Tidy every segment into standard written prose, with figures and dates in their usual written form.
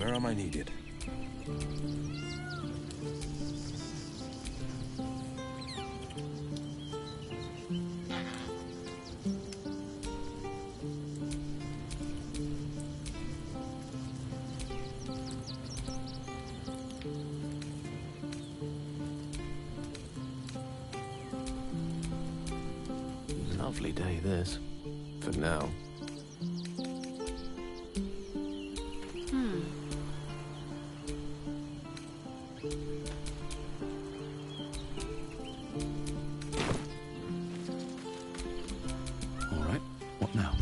Where am I needed? Lovely day, this. For now. All right, what now?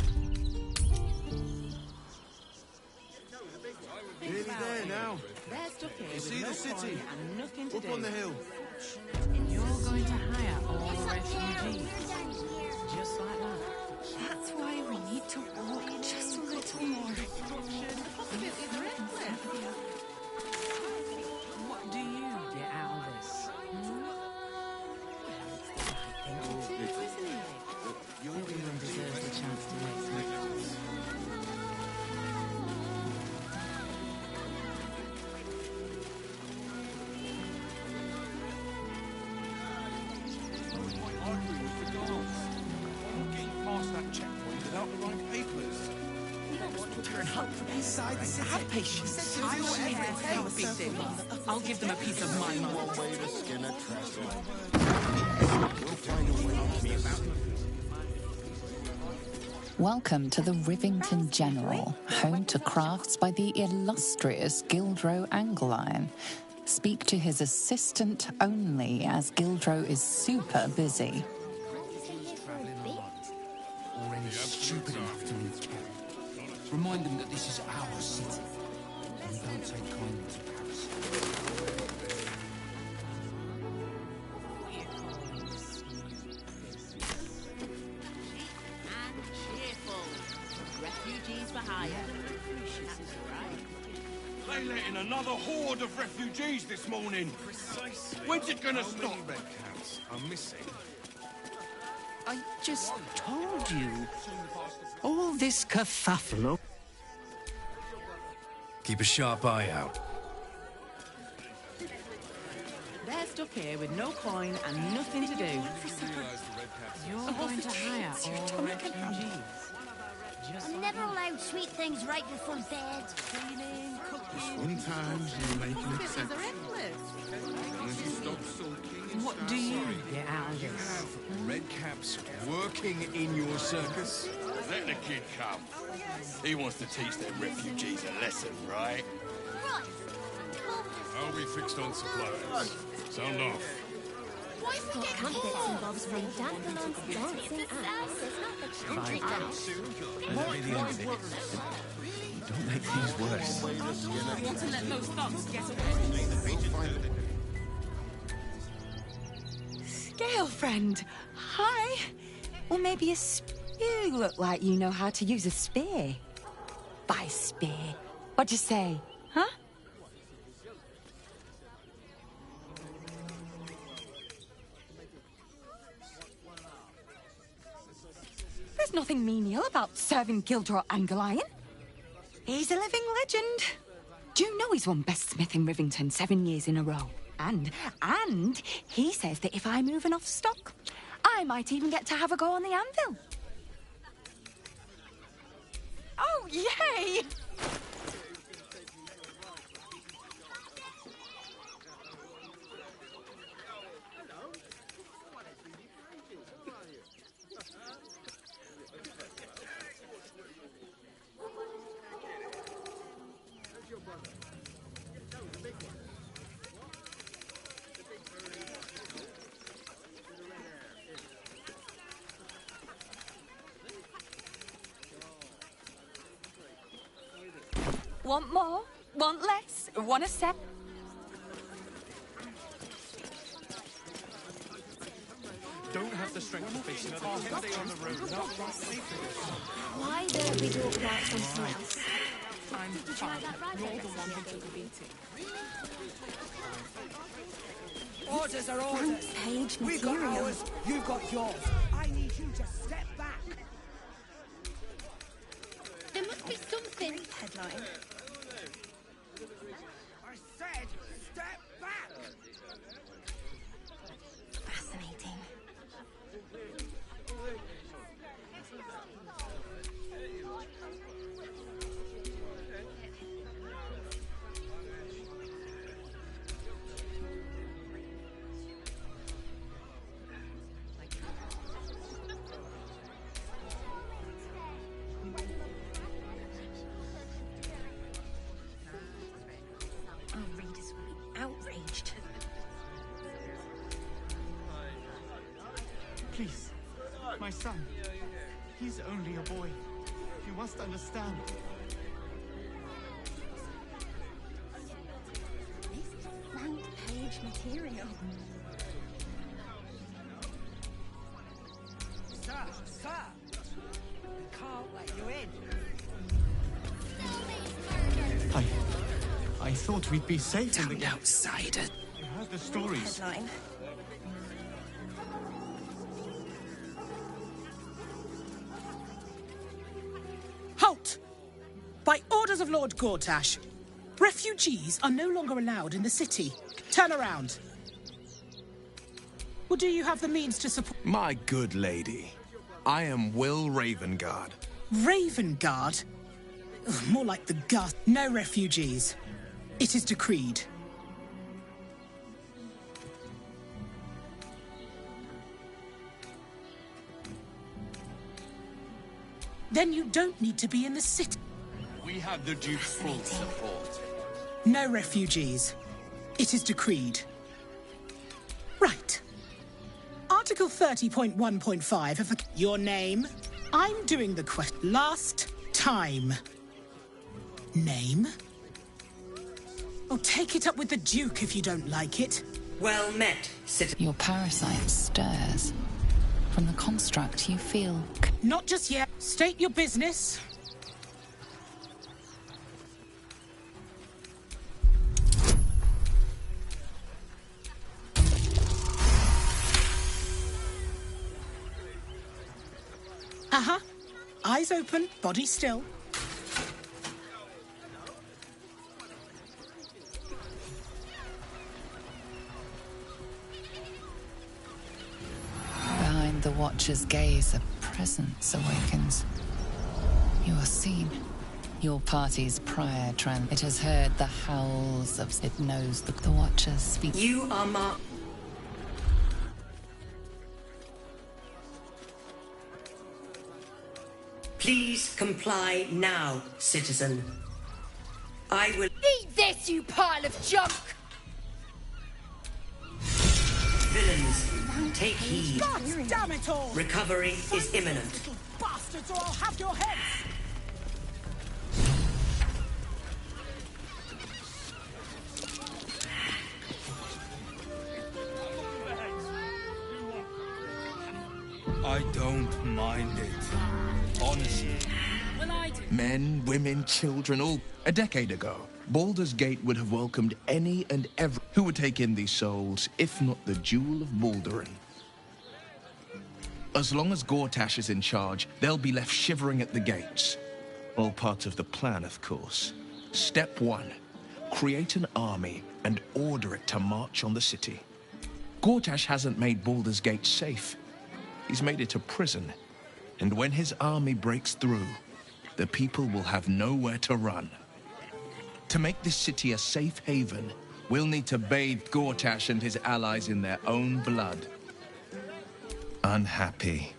Nearly there now. You see the city? Up on the hill. You're going to hire all refugees. Just like that. That's why we need to walk just a little more. What do you get out of this? Everyone deserves a chance to make some. That checkpoint without the right papers. Turn up inside the city. Have patience. I'll give them a piece of my mind. Welcome to the Rivington General, home to crafts by the illustrious Gildro Angleiron. Speak to his assistant only, as Gildro is super busy. Already stupid enough to leave town. Remind them that this is our city. And we don't take kindly to Paris. And cheerful. Refugees for hire. They let in another horde of refugees this morning. Precisely. When's it gonna stop? How many red caps are missing? I just told you. All this kerfuffle. Keep a sharp eye out. They're stuck here with no coin and nothing to do. You're going to hire all refugees. I'm never allowed sweet things right before bed. Cleaning, cooking. Sometimes you make an exception. As you stop sulking and What start do you sorry. get out of You this? have red caps working in your circus? Let the kid come. He wants to teach them refugees a lesson, right? Right. How are we fixed on supplies? Sound off. Why forget bits and bobs from dandelions, dancing ants. It's not the country dance. That'll be the end of it. Don't make things worse. I want to let those thugs get away. Scale friend. Hi. Or maybe a you look like you know how to use a spear. By spear. What'd you say? Huh? There's nothing menial about serving Gildro Angleiron. He's a living legend. Do you know he's won Best Smith in Rivington 7 years in a row? And he says that if I move enough stock, I might even get to have a go on the anvil. Oh, yay! Want more? Want less? Want a set? Don't have the strength to face another day on the road without right papers. Why don't we talk about something else? I'm fine. You're the one who took the beating. Orders are orders. Page We've got material. ours, you've got yours. I need you to step back. There must be something. Headline. Please. My son. He's only a boy. You must understand. Front page material. Sir! We can't let you in. I thought we'd be safe in the game. outsider. You heard the stories. Headline. Halt! By orders of Lord Gortash, refugees are no longer allowed in the city. Turn around. Or do you have the means to support... My good lady, I am Will Ravengard. Ravengard? Ugh, more like the gut. No refugees. It is decreed. Then you don't need to be in the city. We have the Duke's full support. No refugees. It is decreed. Right. Article 30.1.5 of the... Your name? I'm doing the last time. Name? Oh, take it up with the Duke if you don't like it. Well met, citizen. Your parasite stirs. From the construct, you feel... Not just yet. State your business. Uh-huh. Eyes open, body still. Behind the Watcher's gaze, a presence awakens. You are seen. Your party's prior trend. It has heard the howls of... It knows that the Watchers speak. You are marked. Please comply now, citizen. I will... Eat this, you pile of junk! Villains, take heed. God damn it all! Recovery is imminent. Little bastards, or I'll have your heads! I don't mind it. Honestly. Men, women, children, all. A decade ago, Baldur's Gate would have welcomed any and every who would take in these souls, if not the Jewel of Baldur'S. As long as Gortash is in charge, they'll be left shivering at the gates. All part of the plan, of course. Step 1. Create an army and order it to march on the city. Gortash hasn't made Baldur's Gate safe. He's made it a prison. And when his army breaks through, the people will have nowhere to run. To make this city a safe haven, we'll need to bathe Gortash and his allies in their own blood. Unhappy.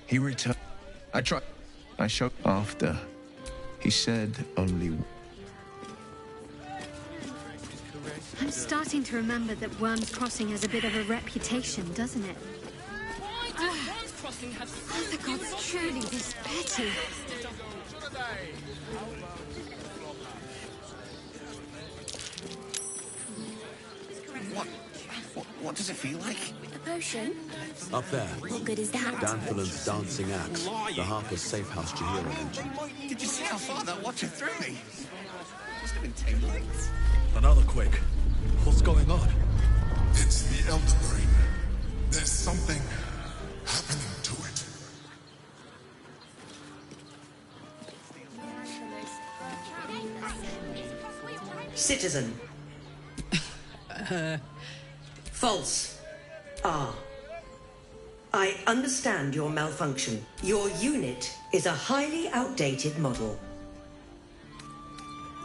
He returned. I showed after. He said only... I'm starting to remember that Worm's Crossing has a bit of a reputation, doesn't it? Oh, the gods truly this petty. What does it feel like? A potion? Up there. What good is that? Danthalan's dancing axe. The Harper's safe house Jahira mentioned. Did you see how far that watcher threw me? Must have been 10 legs. Another quick. What's going on? It's the Elder Brain. There's something happening to it. Citizen. False. I understand your malfunction. Your unit is a highly outdated model.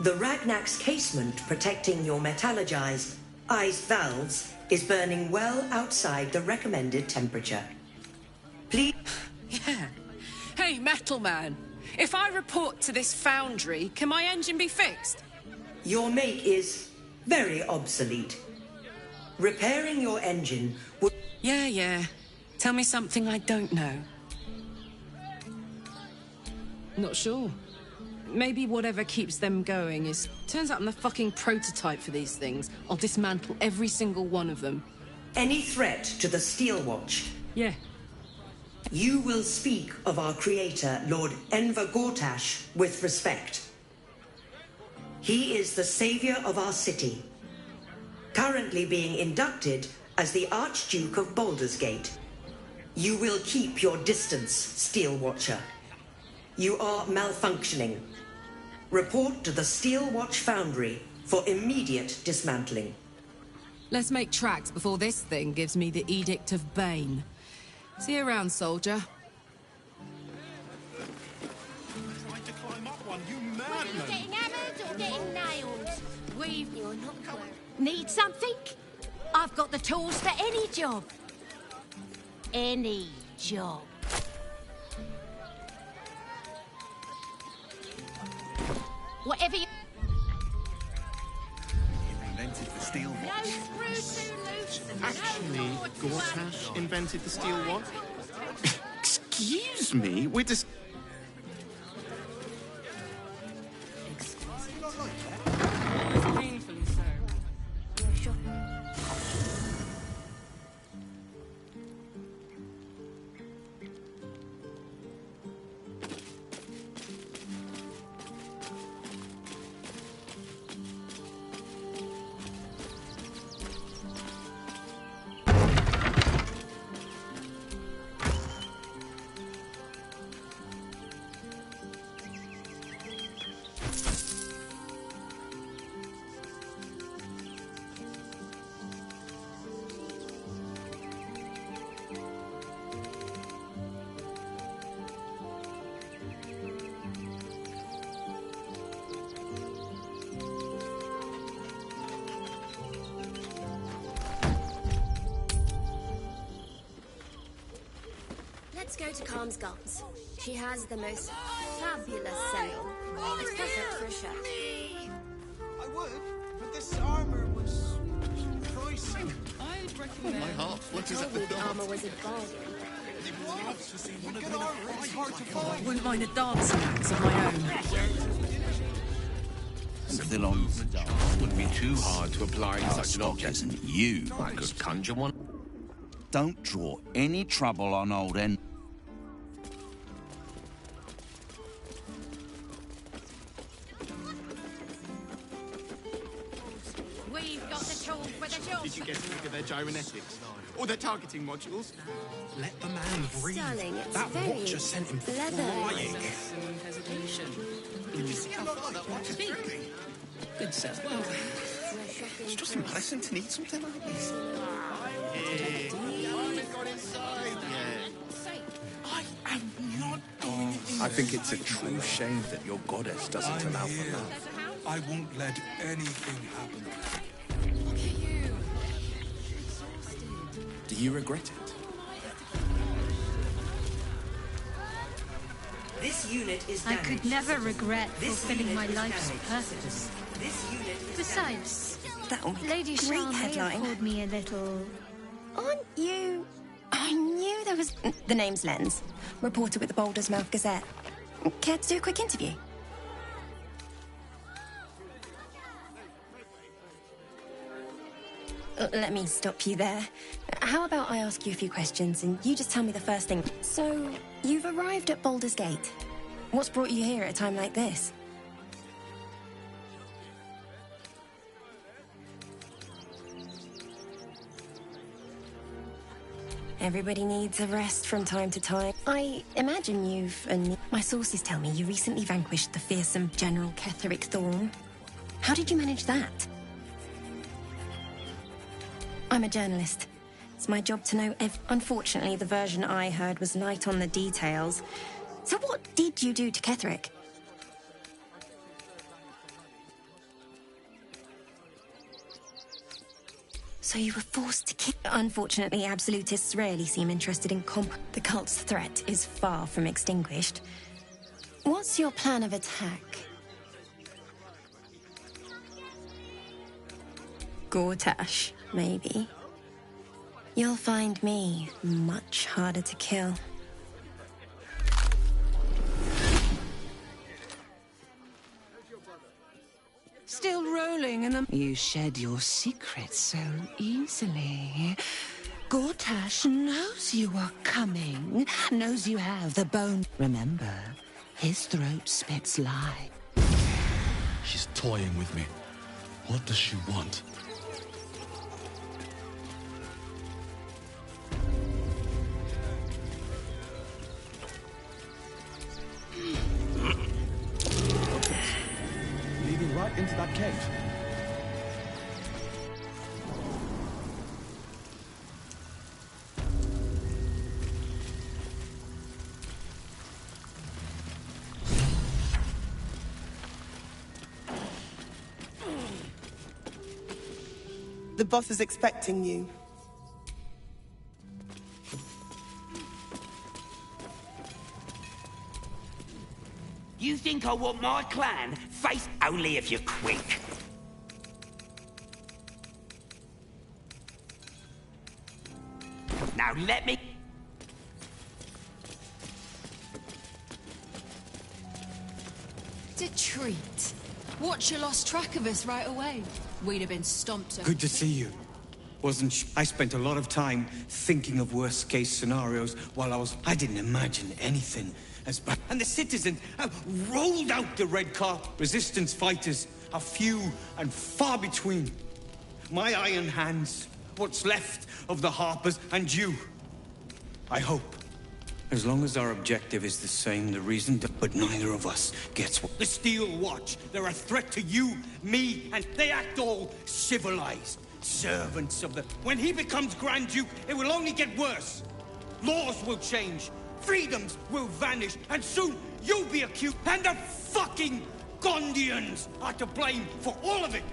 The Ragnak's casement protecting your metallurgized ice valves is burning well outside the recommended temperature. Please... Yeah. Hey, Metal Man. If I report to this foundry, can my engine be fixed? Your make is very obsolete. Repairing your engine would... Yeah. Tell me something I don't know. Not sure. Maybe whatever keeps them going is... Turns out I'm the fucking prototype for these things. I'll dismantle every single one of them. Any threat to the Steel Watch? Yeah. You will speak of our creator, Lord Enver Gortash, with respect. He is the savior of our city, currently being inducted as the Archduke of Baldur's. You will keep your distance, Steel Watcher. You are malfunctioning. Report to the Steel Watch Foundry for immediate dismantling. Let's make tracks before this thing gives me the Edict of Bane. See you around, soldier. Trying to climb up one, you Whether you're madman! getting hammered or getting nailed, you're not need something? I've got the tools for any job. Any job. Whatever you... Invented the steel watch. No screw too loose. Actually, Gortash invented the steel watch? Excuse me, we're just... Painfully so. Let's go to Calm's Gums. She has the most fabulous sale. It's perfect for a chef. I would, but this armor was pricey. I'd recommend... My heart flutters at the The thought. armor was a bargain. Good armor, it's hard to find. Wouldn't mind a dancing axe of my own. Something on Wouldn't be too hard to apply to our such an stock object. isn't you. I could conjure one. Don't draw any trouble on old N. We've got the tools for the job. Did you get to look at their gyrometics? Or their targeting modules? Let the man breathe. Darling, it's That very watcher sent him leather. flying. Some hesitation. Did you see how far that watch is through me? Good sir. Well, It's just embarrassing to need something like this. I am not doing it. I think it's a true shame that your goddess doesn't allow for that. I won't let anything happen. look at you. Do you regret it? This unit is I damaged. could never regret This fulfilling unit my is life's damaged. purpose. This unit is Besides, That'll be Lady great Shin may have headline. called me a little... Aren't you... I knew there was... The name's Lens. Reporter with the Baldur's Gazette. Care to do a quick interview? Let me stop you there. How about I ask you a few questions and you just tell me the first thing? So, you've arrived at Baldur's Gate. What's brought you here at a time like this? Everybody needs a rest from time to time. I imagine my sources tell me you recently vanquished the fearsome General Ketheric Thorn. How did you manage that? I'm a journalist. It's my job to know Unfortunately, the version I heard was light on the details. So what did you do to Ketheric? So you were forced to kill... Unfortunately, absolutists rarely seem interested in The cult's threat is far from extinguished. What's your plan of attack? Gortash, maybe. You'll find me much harder to kill. Still rolling in the... You shed your secrets so easily. Gortash knows you are coming, knows you have the bone. Remember, his throat spits lie. She's toying with me. What does she want? Leading right into that cave. The boss is expecting you. You think I want my clan? Face only if you're quick. Now let me... It's a treat. Watcher lost track of us right away. We'd have been stomped. Good to see you. I spent a lot of time thinking of worst-case scenarios while I didn't imagine anything as bad. And the citizens have rolled out the red carpet. Resistance fighters are few and far between. My iron hands, what's left of the Harpers, and you. I hope. As long as our objective is the same, the reason... But neither of us gets what... The Steel Watch. They're a threat to you, me, and they act all civilized. Servants of the... When he becomes Grand Duke, it will only get worse. Laws will change. Freedoms will vanish. And soon, you'll be accused. And the fucking Gondians are to blame for all of it.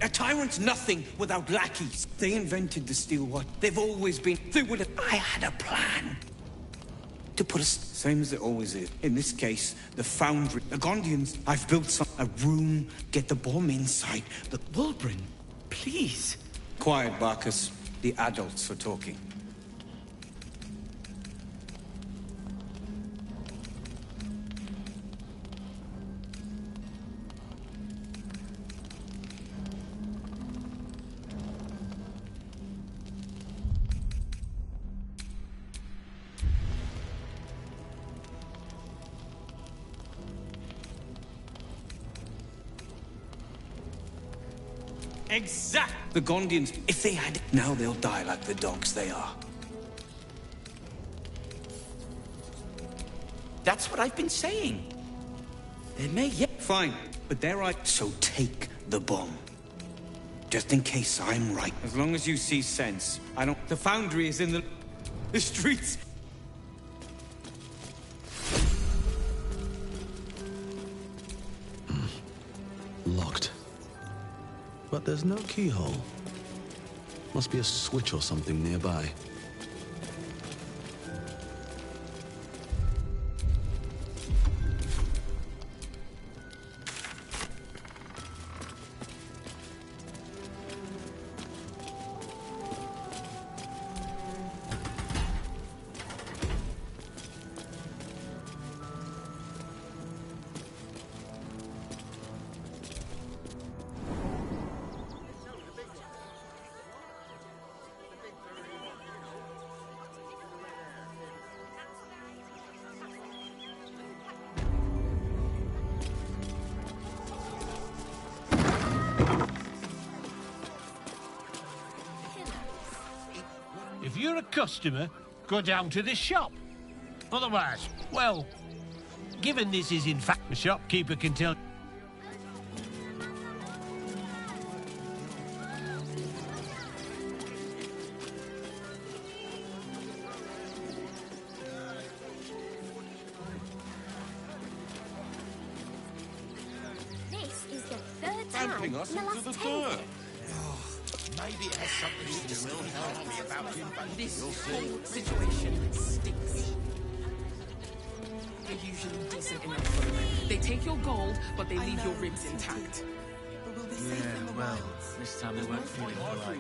A tyrant's nothing without lackeys. They invented the Steel Watch. They've always been... They would have... I had a plan. To put us... Same as it always is. In this case, the Foundry. The Gondians. I've built a room. Get the bomb inside. The... Wulbren, please. Quiet, Barkus. The adults are talking. Exact! The Gondians, if they had it, now they'll die like the dogs they are. That's what I've been saying. They may yet... Fine, but they're right. So take the bomb. Just in case I'm right. As long as you see sense. I don't... The Foundry is in the streets. Locked. But there's no keyhole. Must be a switch or something nearby. If you're a customer, go down to this shop. Otherwise, well, given this is in fact the shopkeeper can tell... This is the third time Trampling us in the into last the 10 dirt. Maybe it has something to do with tell me about him, but This you'll see. whole situation stinks. They're usually decent enough. They take your gold, but they leave your ribs intact. Yeah, well, this time they weren't feeling polite.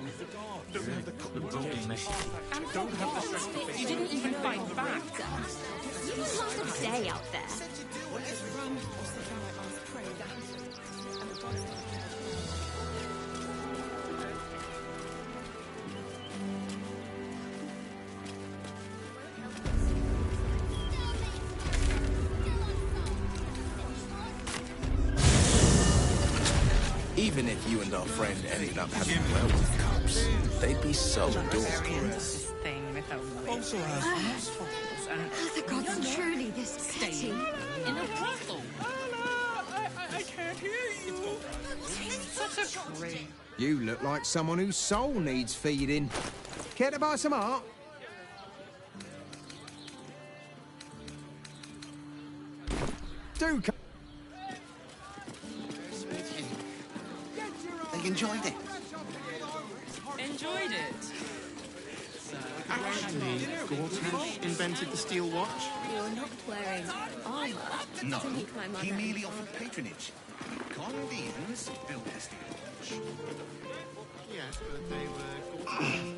The broken message. And don't have the strength. You didn't even fight back. You will last a day out there. Even if you and our friend ended up having werewolf cubs, they'd be so adorable. This thing with a witch. The gods truly this petty. In a brothel. I can't hear you. Such a creep. You look like someone whose soul needs feeding. Care to buy some art? Do come. They enjoyed it. Enjoyed it. Actually, Gortash invented the steel watch. You're not wearing armor No, to make my mother. he merely offered patronage. Condians built the steel watch. Yes, but they were Gortash.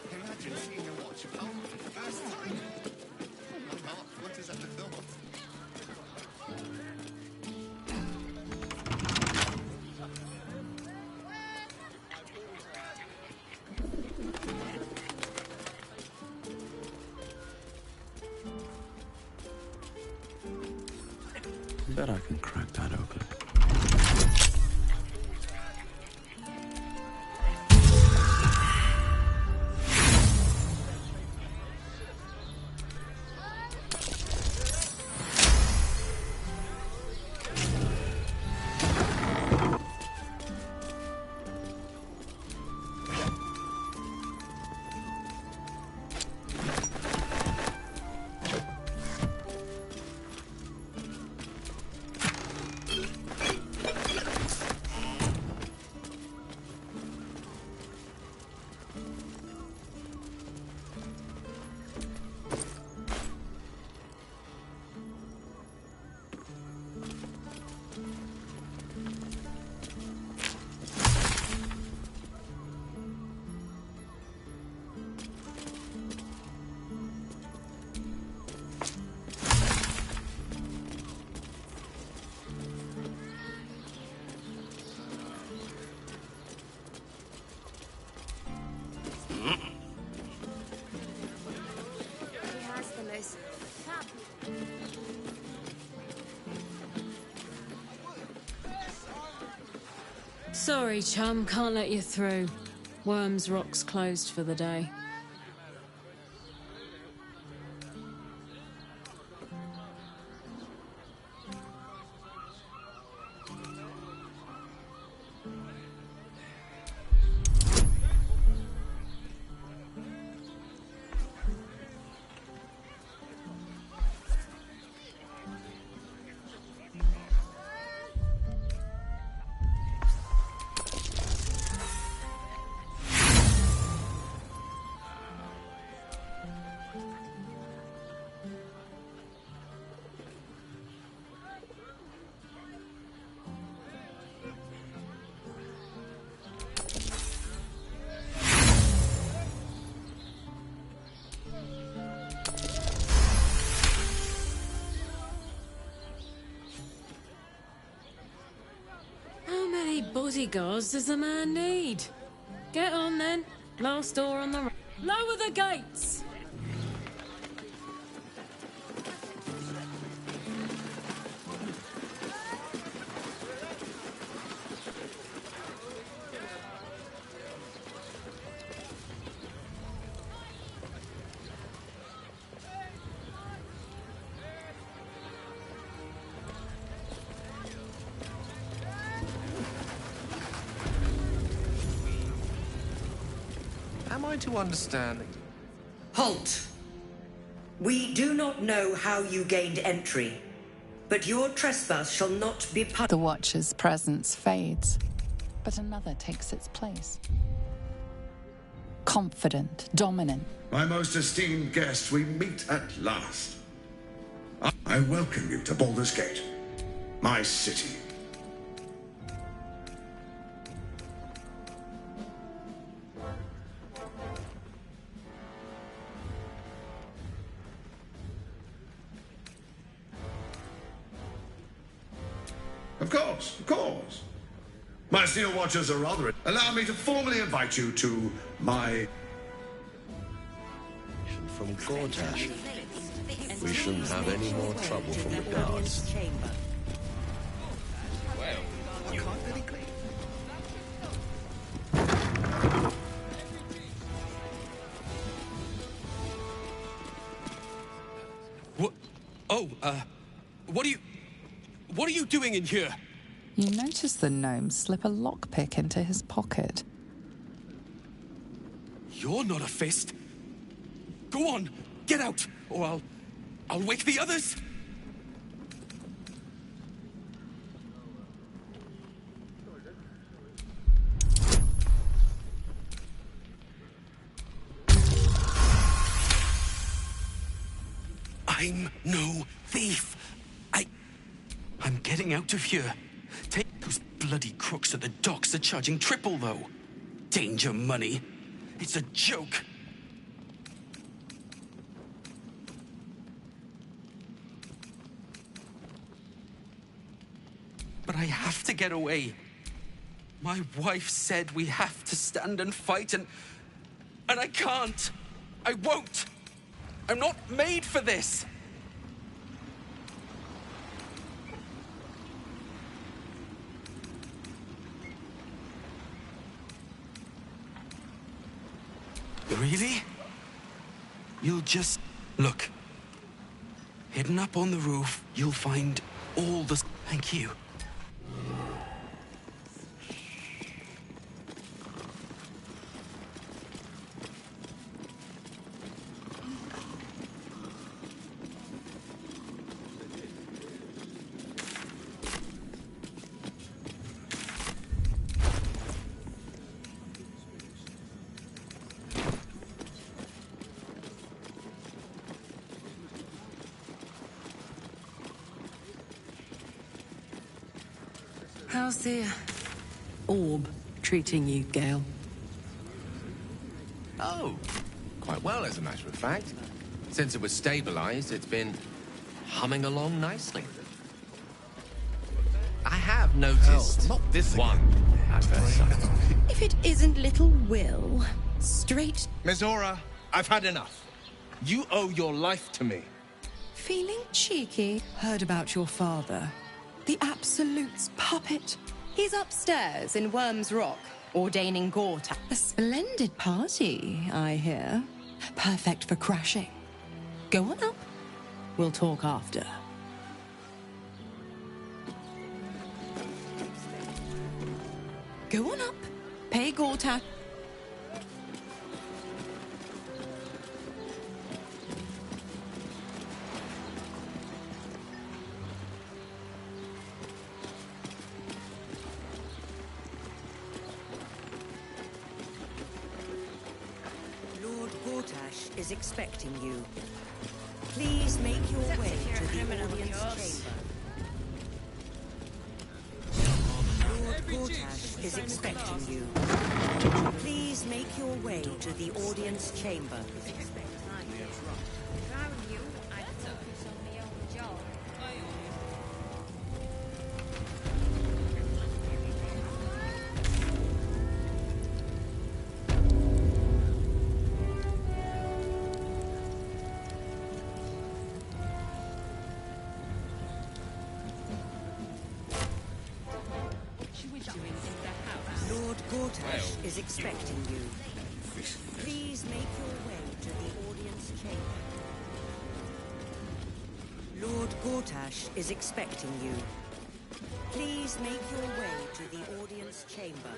Imagine seeing a watch apart for the first time. Oh, my heart flutters at the thought. Bet I can crack that open. He has the most fab. Sorry, chum, can't let you through. Worms Rock's closed for the day. How many bodyguards does a man need? Get on then. Last door on the right. Lower the gates! I to understand? Halt! We do not know how you gained entry, but your trespass shall not be punished. The Watcher's presence fades, but another takes its place. Confident, dominant. My most esteemed guest, we meet at last. I welcome you to Baldur's Gate, my city. Of course, of course. My Steel Watchers are rather... Allow me to formally invite you to my... From Gortash. We shouldn't have any more trouble from the guards. What? Oh, what are you doing in here? You notice the gnome slip a lockpick into his pocket. You're not a fist. Go on, get out, or I'll wake the others. I'm no thief. I'm getting out of here. Take those bloody crooks at the docks are charging triple, though. Danger money. It's a joke. But I have to get away. My wife said we have to stand and fight, and I can't. I won't. I'm not made for this. Really? You'll just... Look. Hidden up on the roof, you'll find all the... Thank you. How's the orb treating you, Gale? Oh, quite well, as a matter of fact. Since it was stabilized, it's been humming along nicely. I have noticed not this one adversary. If it isn't little Will, straight... Mizora, I've had enough. You owe your life to me. Feeling cheeky? Heard about your father. The Absolute's puppet. He's upstairs in Worm's Rock, ordaining Gorta. A splendid party, I hear. Perfect for crashing. Go on up. We'll talk after. Go on up. Pay Gorta. Is expecting you. Please make your way to the audience chamber. Lord Gortash is expecting you. Please make your way to the audience chamber. Gortash is expecting you. Please make your way to the audience chamber. Lord Gortash is expecting you. Please make your way to the audience chamber.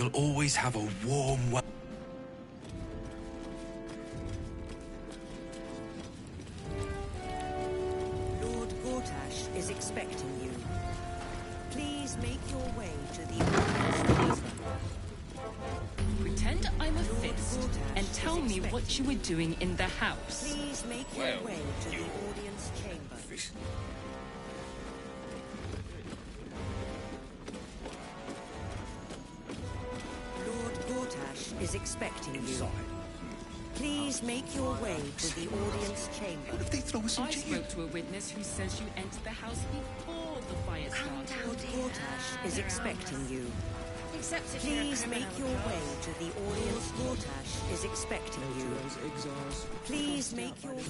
will always have a warm welcome. Lord Gortash is expecting you. Please make your way to the audience chamber. Pretend I'm a fist and tell me what you were doing in the house. Please make your way to the audience chamber. Lord Gortash is expecting you. Please make your way to the audience chamber. What if they throw us I spoke to a witness who says you entered the house before the fire started. Lord Gortash is expecting you. Please make your way to the audience. Gortash is expecting you. Please make your way.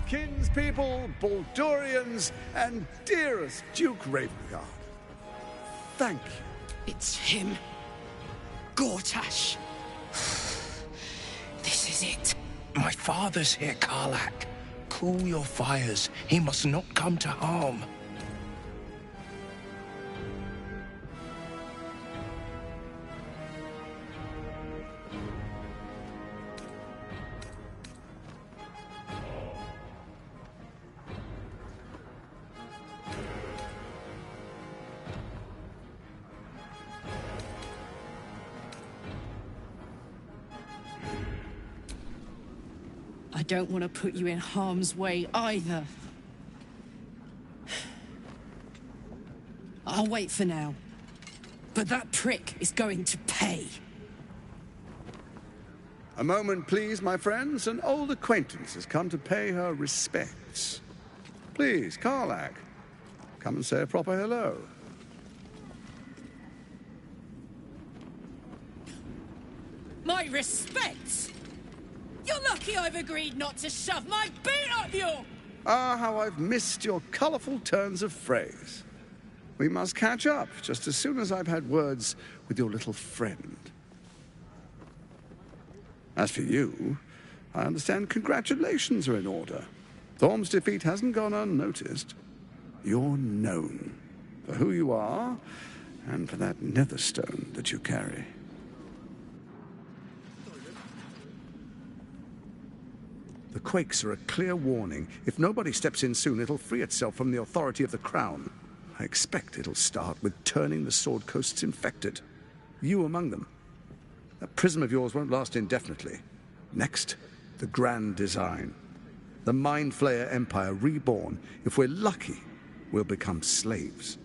Kinspeople, Baldurians, and dearest Duke Ravengard. Thank you. It's him. Gortash. This is it. My father's here, Karlak. Cool your fires. He must not come to harm. I don't want to put you in harm's way either. I'll wait for now. But that prick is going to pay. A moment, please, my friends. An old acquaintance has come to pay her respects. Please, Karlak, come and say a proper hello. My respects? You're lucky I've agreed not to shove my boot up your... Ah, how I've missed your colourful turns of phrase. We must catch up just as soon as I've had words with your little friend. As for you, I understand congratulations are in order. Thorm's defeat hasn't gone unnoticed. You're known for who you are and for that netherstone that you carry. The quakes are a clear warning. If nobody steps in soon, it'll free itself from the authority of the Crown. I expect it'll start with turning the Sword Coasts infected. You among them. That prism of yours won't last indefinitely. Next, the grand design. The Mind Flayer Empire reborn. If we're lucky, we'll become slaves.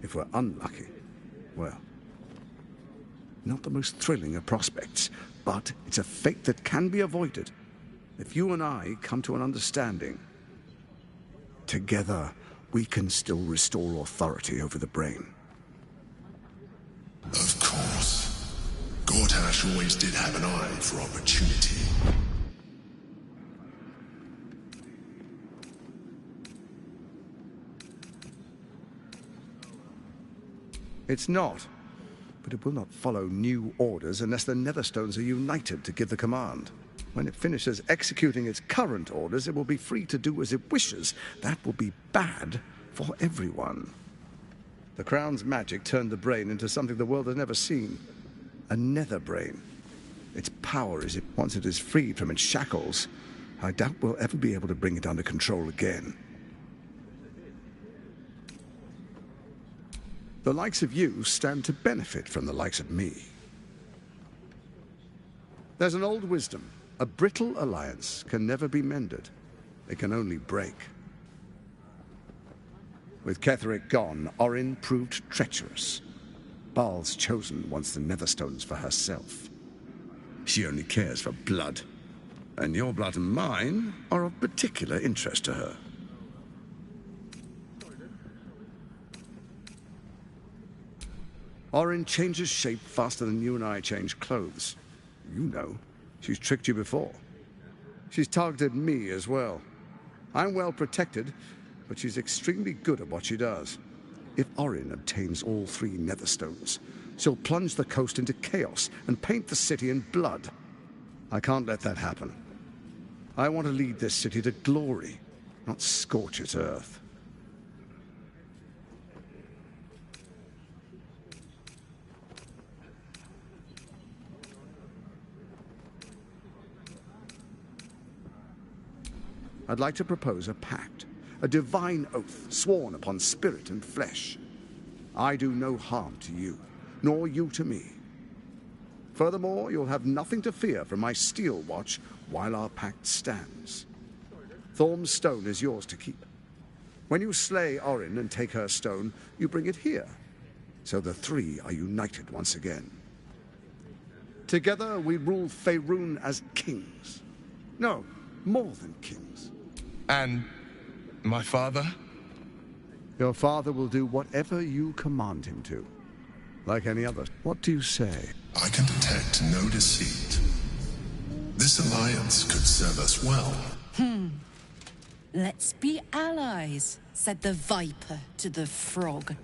If we're unlucky, well, not the most thrilling of prospects, but it's a fate that can be avoided. If you and I come to an understanding, together we can still restore authority over the brain. Of course. Gortash always did have an eye for opportunity. It's not, but it will not follow new orders unless the Netherstones are united to give the command. When it finishes executing its current orders, it will be free to do as it wishes. That will be bad for everyone. The Crown's magic turned the brain into something the world has never seen. A nether brain. Its power is, once it is freed from its shackles, I doubt we'll ever be able to bring it under control again. The likes of you stand to benefit from the likes of me. There's an old wisdom. A brittle alliance can never be mended. It can only break. With Ketheric gone, Orin proved treacherous. Baal's chosen wants the Netherstones for herself. She only cares for blood. And your blood and mine are of particular interest to her. Orin changes shape faster than you and I change clothes. You know. She's tricked you before. She's targeted me as well. I'm well protected, but she's extremely good at what she does. If Orin obtains all 3 netherstones, she'll plunge the coast into chaos and paint the city in blood. I can't let that happen. I want to lead this city to glory, not scorch its earth. I'd like to propose a pact, a divine oath sworn upon spirit and flesh. I do no harm to you, nor you to me. Furthermore, you'll have nothing to fear from my steel watch while our pact stands. Thorm's stone is yours to keep. When you slay Orin and take her stone, you bring it here, so the 3 are united once again. Together we rule Faerun as kings. No, more than kings. And my father? Your father will do whatever you command him to. Like any other. What do you say? I can detect no deceit. This alliance could serve us well. Let's be allies, said the viper to the frog.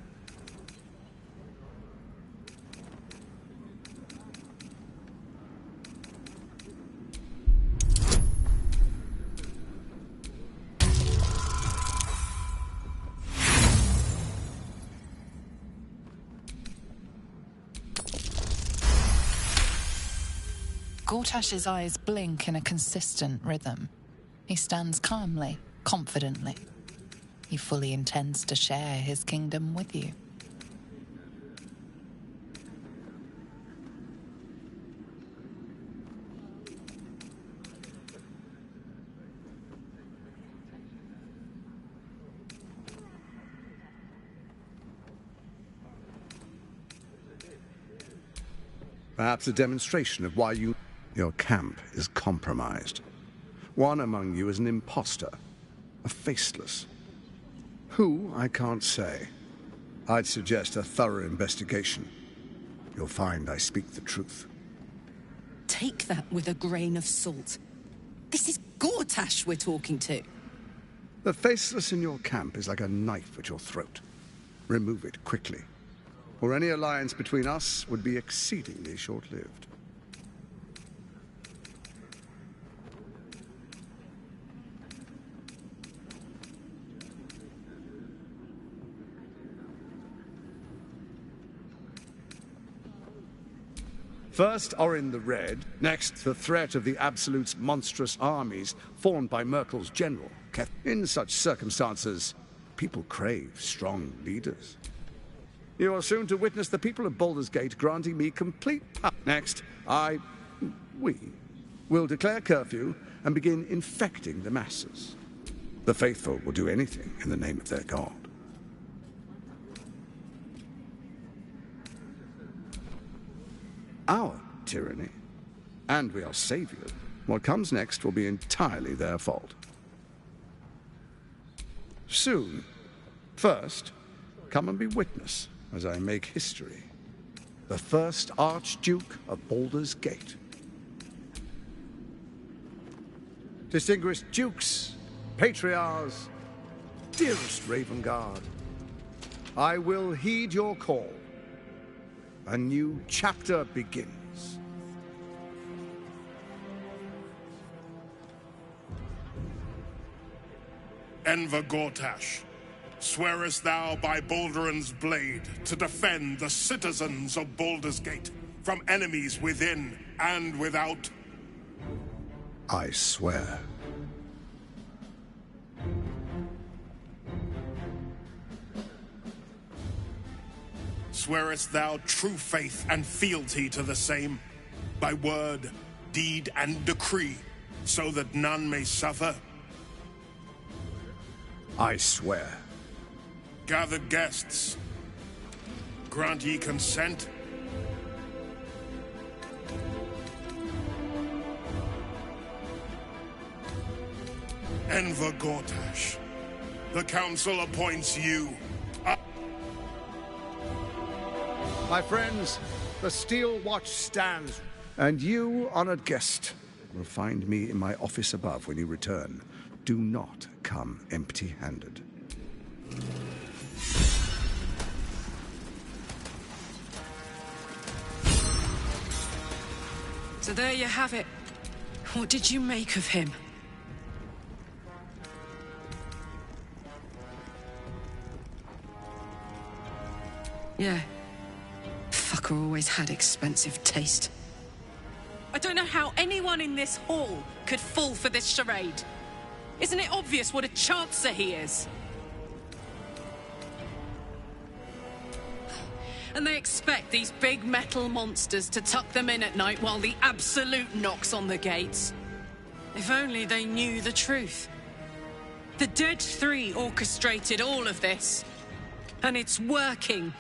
Gortash's eyes blink in a consistent rhythm. He stands calmly, confidently. He fully intends to share his kingdom with you. Perhaps a demonstration of why your camp is compromised. One among you is an imposter, a faceless. Who, I can't say. I'd suggest a thorough investigation. You'll find I speak the truth. Take that with a grain of salt. This is Gortash we're talking to. The faceless in your camp is like a knife at your throat. Remove it quickly, or any alliance between us would be exceedingly short-lived. First, Orin the Red. Next, the threat of the Absolute's monstrous armies formed by Merkel's general. In such circumstances, people crave strong leaders. You are soon to witness the people of Baldur's Gate granting me complete power. Next, we will declare curfew and begin infecting the masses. The faithful will do anything in the name of their god. Our tyranny, and we are saviors. What comes next will be entirely their fault. Soon. First, come and be witness as I make history. The first Archduke of Baldur's Gate. Distinguished dukes, patriarchs, dearest Raven Guard, I will heed your call. A new chapter begins. Enver Gortash, swearest thou by Baldur'S blade to defend the citizens of Baldur's Gate from enemies within and without? I swear. Swearest thou true faith and fealty to the same, by word, deed, and decree, so that none may suffer? I swear. Gathered guests, grant ye consent? Enver Gortash, the council appoints you. My friends, the Steel Watch stands. And you, honored guest, will find me in my office above when you return. Do not come empty-handed. So there you have it. What did you make of him? Yeah. Fucker always had expensive taste. I don't know how anyone in this hall could fall for this charade. Isn't it obvious what a chancer he is? And they expect these big metal monsters to tuck them in at night while the Absolute knocks on the gates. If only they knew the truth. The Dead Three orchestrated all of this. And it's working.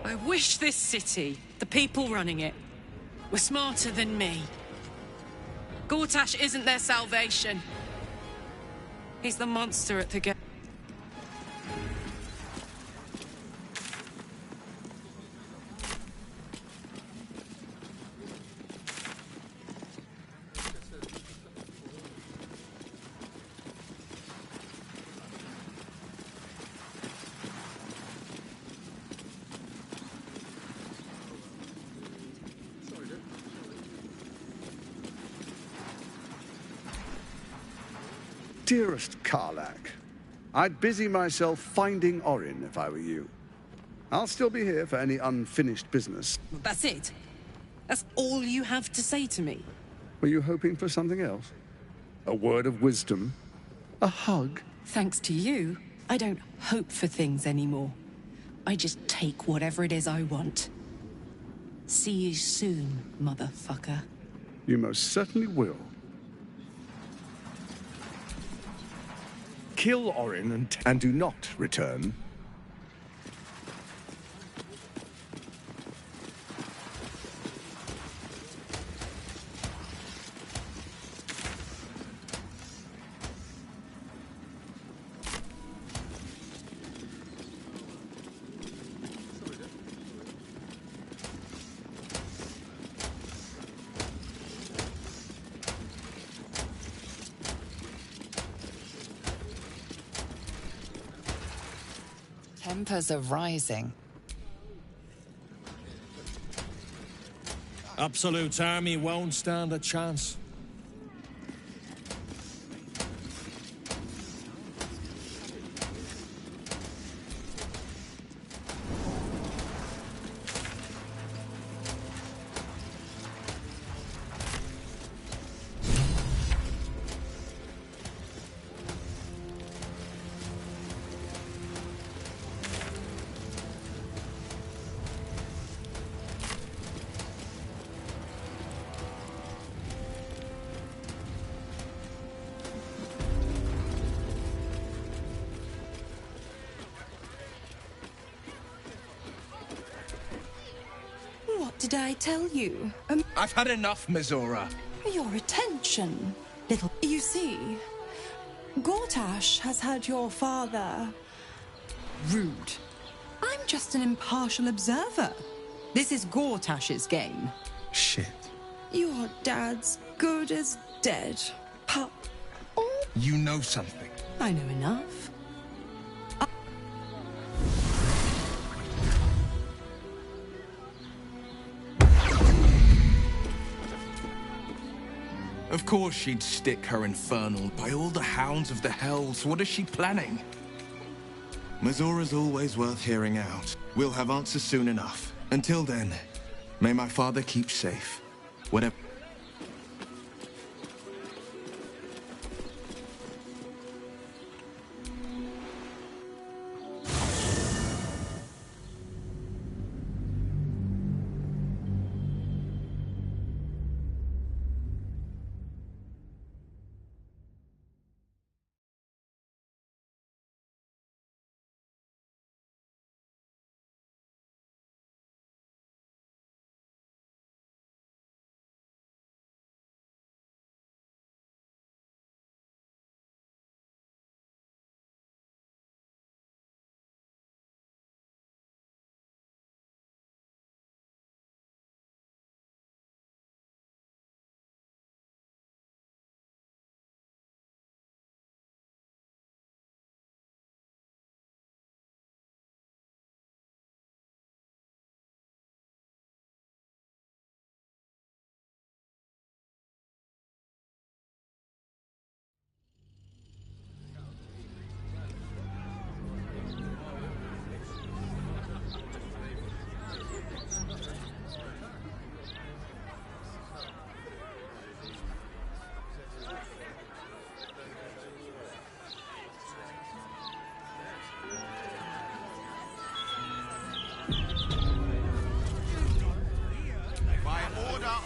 I wish this city, the people running it, were smarter than me. Gortash isn't their salvation. He's the monster at the gate. Dearest Karlak, I'd busy myself finding Orin if I were you. I'll still be here for any unfinished business. That's it? That's all you have to say to me? Were you hoping for something else? A word of wisdom? A hug? Thanks to you, I don't hope for things anymore. I just take whatever it is I want. See you soon, motherfucker. You most certainly will. Kill Orin and do not return. Tempers are rising. Absolute's army won't stand a chance. What did I tell you? I've had enough, Mizora. Your attention, little... You see, Gortash has had your father... rude. I'm just an impartial observer. This is Gortash's game. Shit. Your dad's good as dead, pup. You know something. I know enough. Of course she'd stick her infernal. By all the hounds of the hells, what is she planning? Mizora's always worth hearing out. We'll have answers soon enough. Until then, may my father keep safe. Whatever...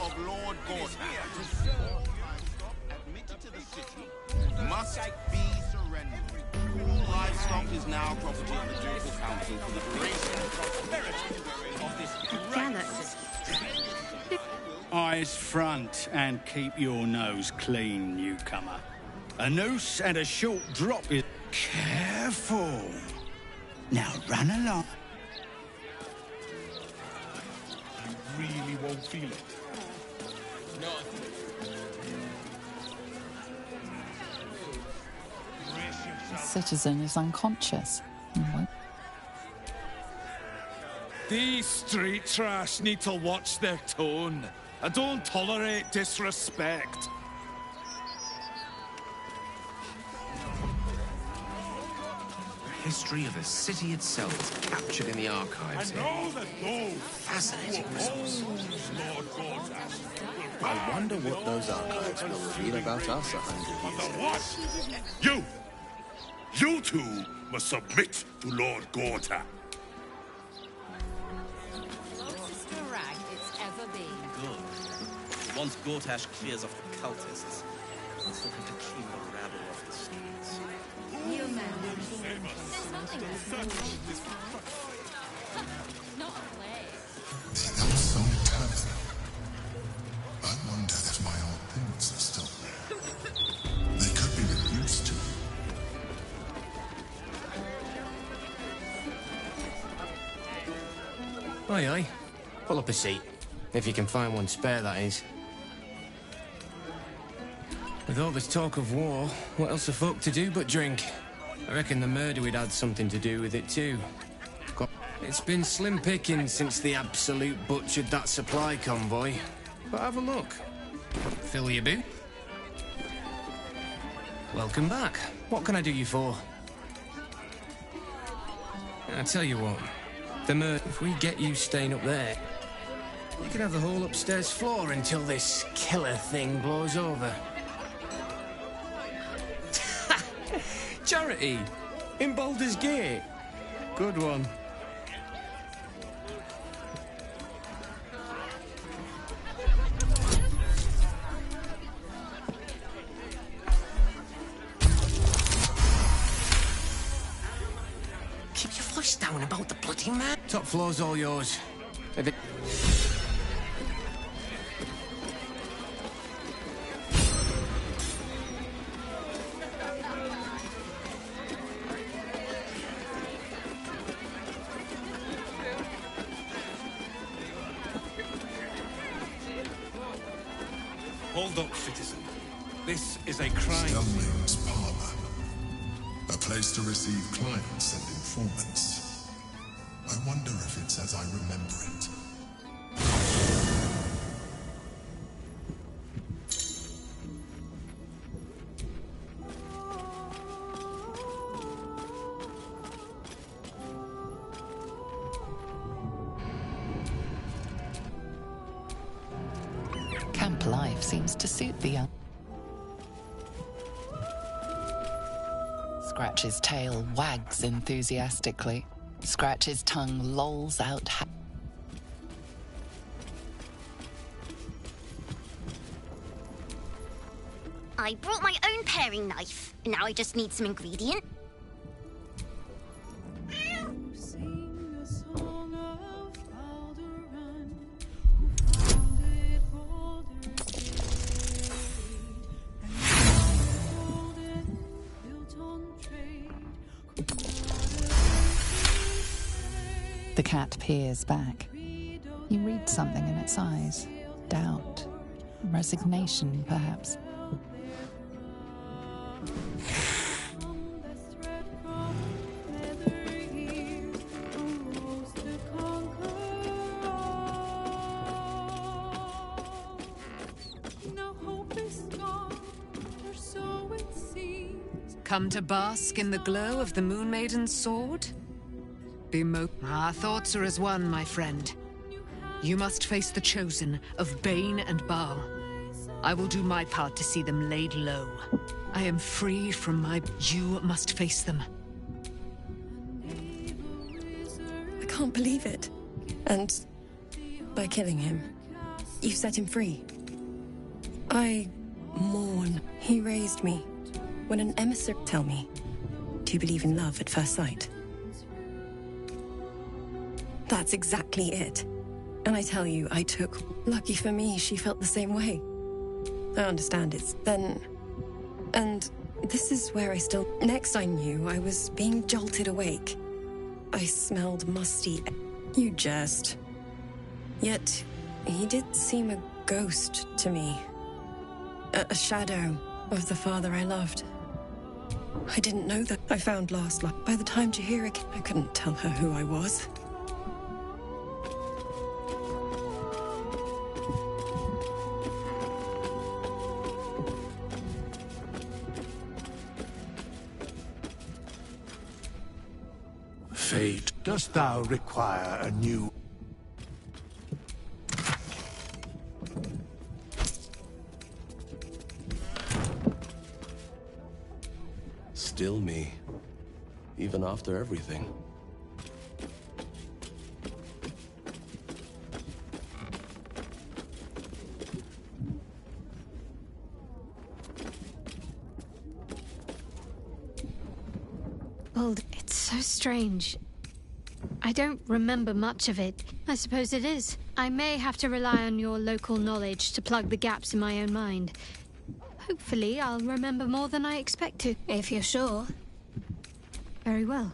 of Lord Gortash, admitted to the city, must be surrendered. All livestock is now property of the Ducal Council for the grace and prosperity of this great... Eyes front and keep your nose clean, newcomer. A noose and a short drop is... Careful. Now run along. You really won't feel it. No. The citizen is unconscious. These street trash need to watch their tone. I don't tolerate disrespect. The history of the city itself is captured in the archives. Fascinating resource. I wonder what those archives will reveal about us 100 years ago. You two must submit to Lord Gortash. Closest to rag it's ever been. Good. Once Gortash clears off the cultists, we'll still have to keep the rabble off the streets. You man, There's nothing that's not a play. That was so tough. I wonder if my old things are still there. They could be reduced to. Aye, aye. Pull up a seat. If you can find one spare, that is. With all this talk of war, what else are folk to do but drink? I reckon the murder we'd had something to do with it too. It's been slim pickings since the Absolute butchered that supply convoy. But have a look. Fill your boot. Welcome back. What can I do you for? I tell you what. If we get you staying up there, you can have the whole upstairs floor until this killer thing blows over. Charity! In Baldur's Gate! Good one. Keep your voice down about the bloody man. Top floor's all yours. Hold up, citizen. This is a crime. Stelmane's parlor. A place to receive clients and informants. I wonder if it's as I remember it. Camp life seems to suit the young. Scratch's tail wags enthusiastically. Scratch's tongue lolls out. I brought my own paring knife. Now I just need some ingredient. The cat peers back. You read something in its eyes. Doubt. Resignation, perhaps. Come to bask in the glow of the Moon Maiden's sword? Our thoughts are as one, my friend. You must face the Chosen of Bane and Baal. I will do my part to see them laid low. I am free from my... You must face them. I can't believe it. And by killing him, You set him free. I mourn. He raised me. When an emissary... Tell me, do you believe in love at first sight? That's exactly it. And I tell you, I took... Lucky for me, she felt the same way. I understand it's... Then... And this is where I still... Next I knew, I was being jolted awake. I smelled musty... You jest. Yet, he did seem a ghost to me. A shadow of the father I loved. I didn't know that. I found last life. By the time Jahira came, I couldn't tell her who I was. Fate, dost thou require a new... Still me. Even after everything. Bald, it's so strange. I don't remember much of it. I suppose it is. I may have to rely on your local knowledge to plug the gaps in my own mind. Hopefully, I'll remember more than I expect to. If you're sure. Very well.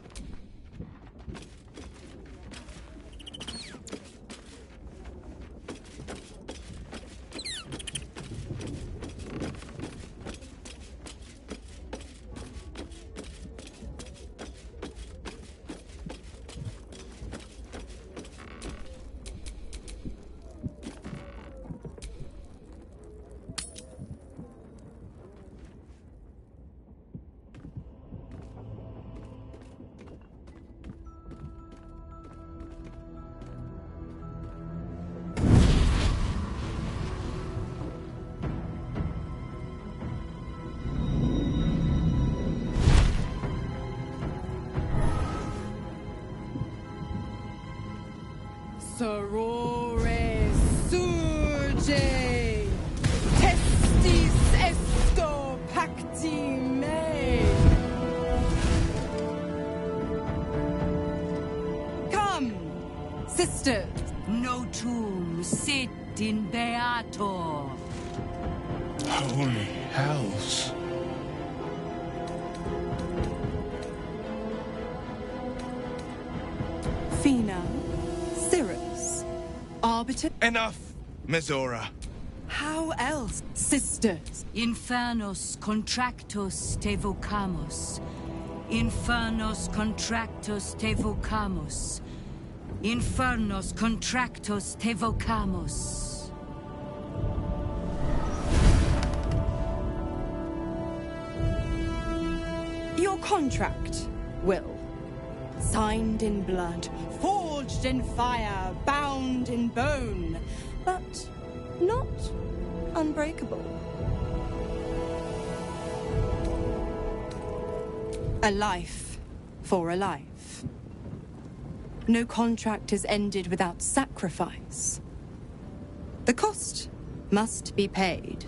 Sorore surge, testis esto pacti me. Come, sisters. Notum sit in beato. Holy hells. Fina, Cirrus, Arbiter. Enough, Mizora. How else, sisters? Infernos contractos te vocamus. Infernos contractos te vocamus. Infernos contractos te vocamus. Your contract, Will. Signed in blood, forged in fire, bound in bone, but not unbreakable. A life for a life. No contract is ended without sacrifice. The cost must be paid.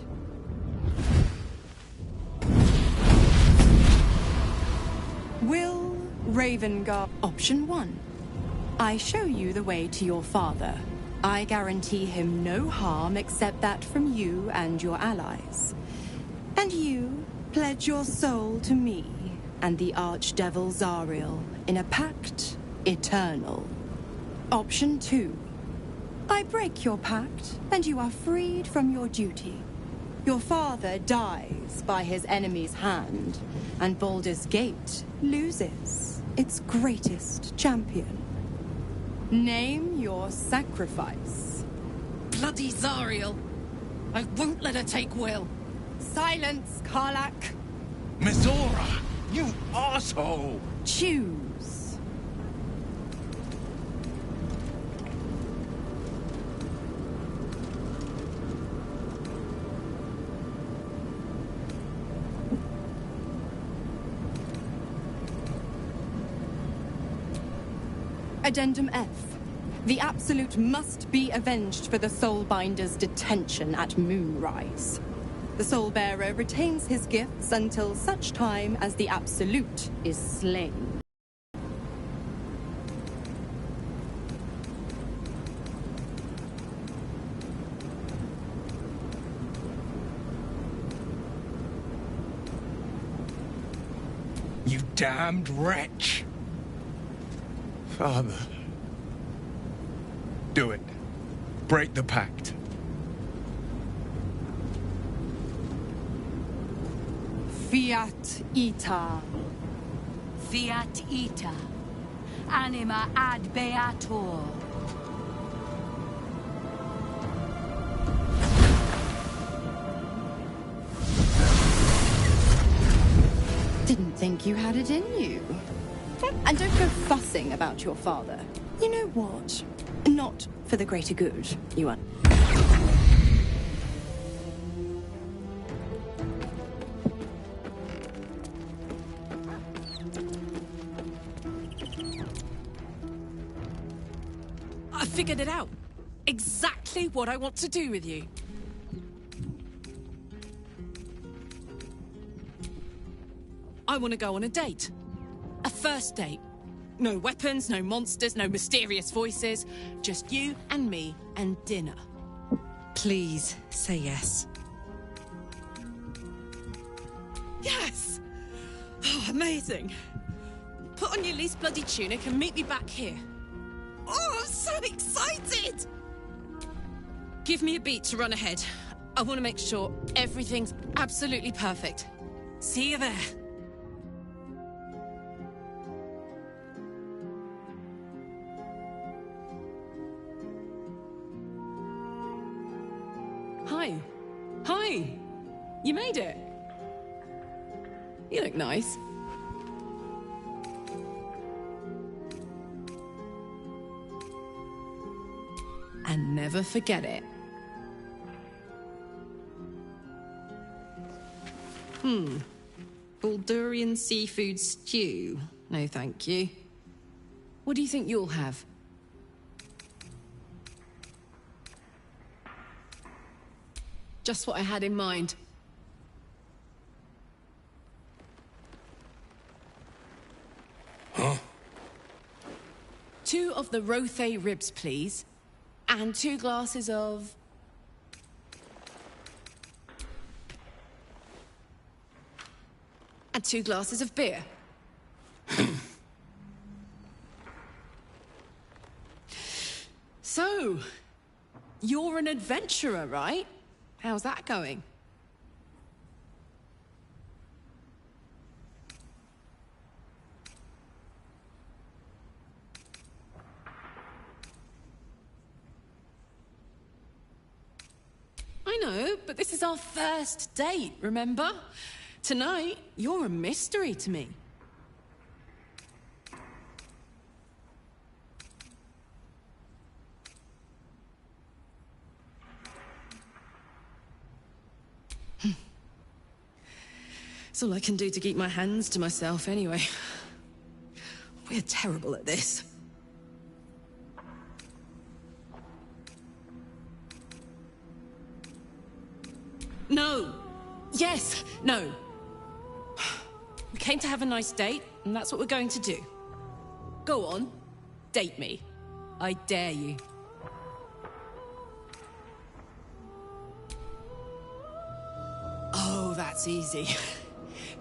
Will Ravengard. Option 1. I show you the way to your father. I guarantee him no harm except that from you and your allies. And you pledge your soul to me and the Archdevil Zariel in a pact eternal. Option 2. I break your pact and you are freed from your duty. Your father dies by his enemy's hand, and Baldur's Gate loses its greatest champion. Name your sacrifice. Bloody Zariel! I won't let her take Will. Silence, Karlak. Mizora, you asshole! Choose. Addendum F. The Absolute must be avenged for the Soulbinder's detention at Moonrise. The Soulbearer retains his gifts until such time as the Absolute is slain. You damned wretch! Father. Do it. Break the pact. Fiat Ita. Fiat Ita. Anima ad beator. Didn't think you had it in you. And don't go fussing about your father. You know what? Not for the greater good, you are. I figured it out. Exactly what I want to do with you. I want to go on a date. A first date. No weapons, no monsters, no mysterious voices. Just you and me and dinner. Please, say yes. Yes! Oh, amazing. Put on your least bloody tunic and meet me back here. Oh, I'm so excited! Give me a beat to run ahead. I want to make sure everything's absolutely perfect. See you there. Hi. Hi. You made it. You look nice. And never forget it. Baldur'S seafood stew. No, thank you. What do you think you'll have? Just what I had in mind. Huh? 2 of the Rothe ribs, please. And 2 glasses of... And 2 glasses of beer. So, you're an adventurer, right? How's that going? I know, but this is our first date, remember? Tonight, you're a mystery to me. It's all I can do to keep my hands to myself anyway. We're terrible at this. No. Yes. No. We came to have a nice date, and that's what we're going to do. Go on. Date me. I dare you. Oh, that's easy.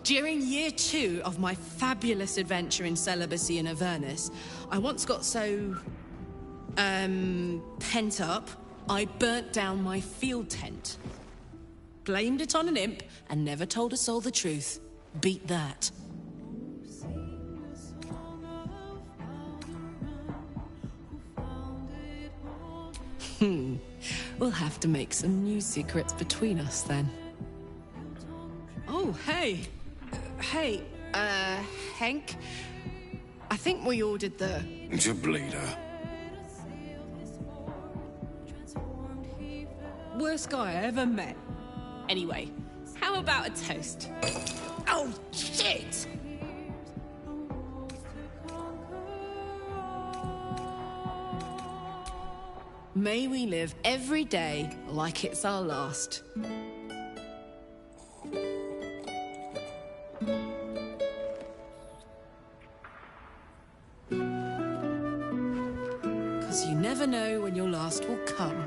During year 2 of my fabulous adventure in celibacy in Avernus, I once got so... pent up, I burnt down my field tent. Blamed it on an imp and never told a soul the truth. Beat that. We'll have to make some new secrets between us then. Oh, hey. Hey, Henk. I think we ordered the... It's a bleeder. Worst guy I ever met. Anyway, how about a toast? Oh, shit! May we live every day like it's our last. Because you never know when your last will come.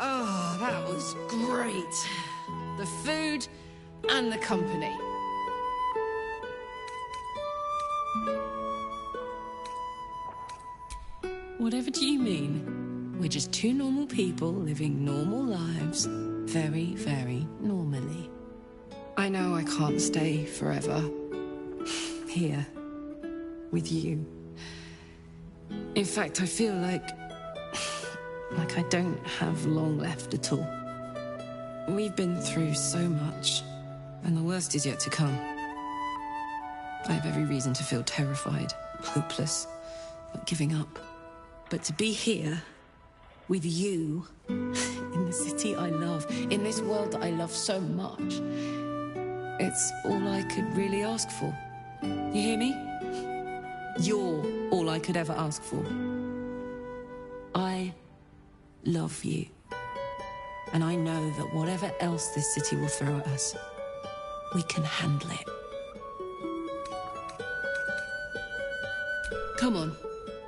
Oh, that was great. The food and the company. Whatever do you mean? We're just two normal people living normal lives, very, very normally. I know I can't stay forever here with you. In fact, I feel like I don't have long left at all. We've been through so much, and the worst is yet to come. I have every reason to feel terrified, hopeless, like giving up. But to be here, with you, in the city I love, in this world that I love so much, it's all I could really ask for. You hear me? You're all I could ever ask for. I love you. And I know that whatever else this city will throw at us, we can handle it. Come on.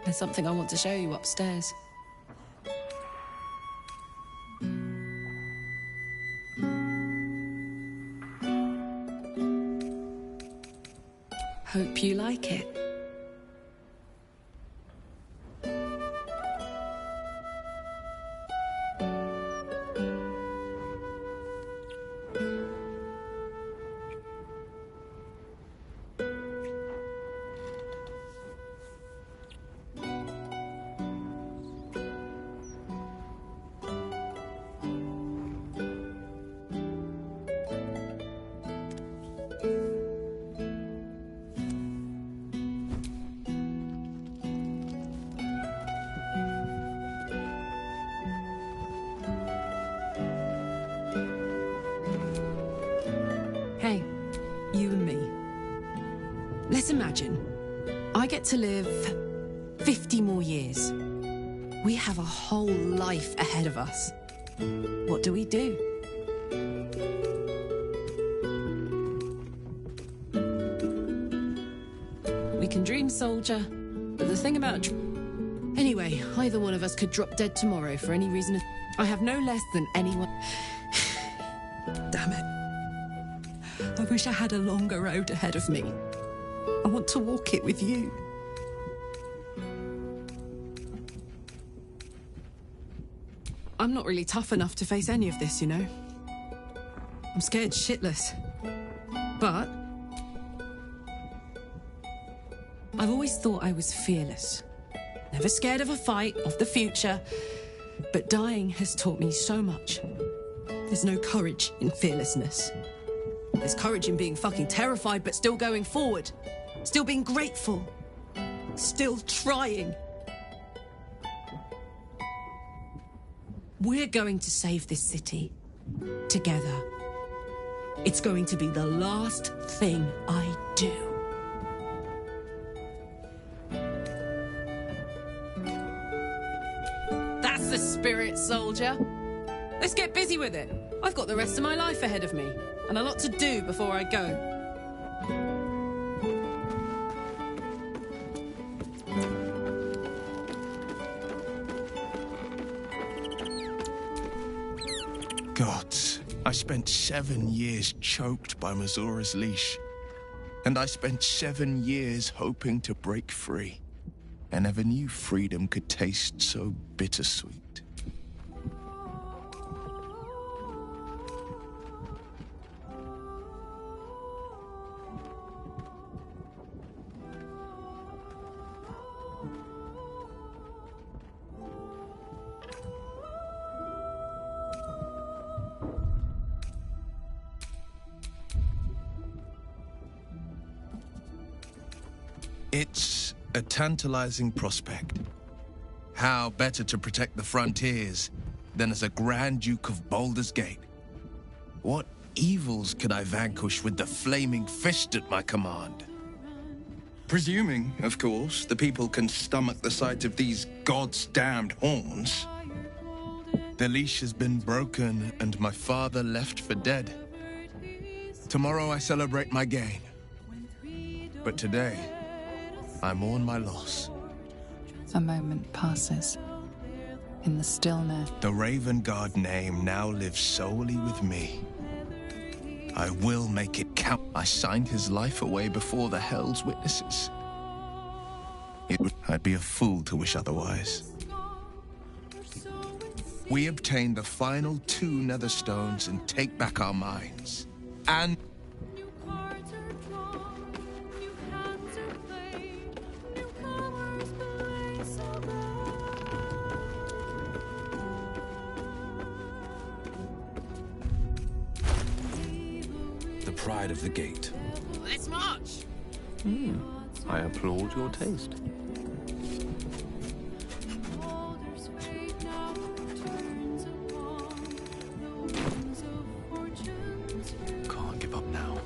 There's something I want to show you upstairs. Hope you like it. Hey, you and me. Let's imagine I get to live 50 more years. We have a whole life ahead of us. What do? We can dream, soldier, but the thing about anyway, either one of us could drop dead tomorrow for any reason. I have no less than anyone. Damn it. I wish I had a longer road ahead of me. I want to walk it with you. I'm not really tough enough to face any of this, you know. I'm scared shitless. But I've always thought I was fearless. Never scared of a fight, of the future. But dying has taught me so much. There's no courage in fearlessness. There's courage in being fucking terrified, but still going forward. Still being grateful. Still trying. We're going to save this city. Together. It's going to be the last thing I do. That's the spirit, soldier. Let's get busy with it. I've got the rest of my life ahead of me, and a lot to do before I go. Gods, I spent 7 years choked by Mazora's leash. And I spent 7 years hoping to break free. I never knew freedom could taste so bittersweet. It's a tantalizing prospect. How better to protect the frontiers than as a Grand Duke of Baldur's Gate. What evils could I vanquish with the flaming fist at my command? Presuming, of course, the people can stomach the sight of these God's damned horns. The leash has been broken, and my father left for dead. Tomorrow I celebrate my gain. But today, I mourn my loss. A moment passes. In the stillness, The Raven Guard name now lives solely with me. I will make it count. I signed his life away before the Hell's witnesses. I'd be a fool to wish otherwise. We obtain the final 2 Netherstones and take back our minds. And... The pride of the gate. Let's march! I applaud your taste. Can't give up now.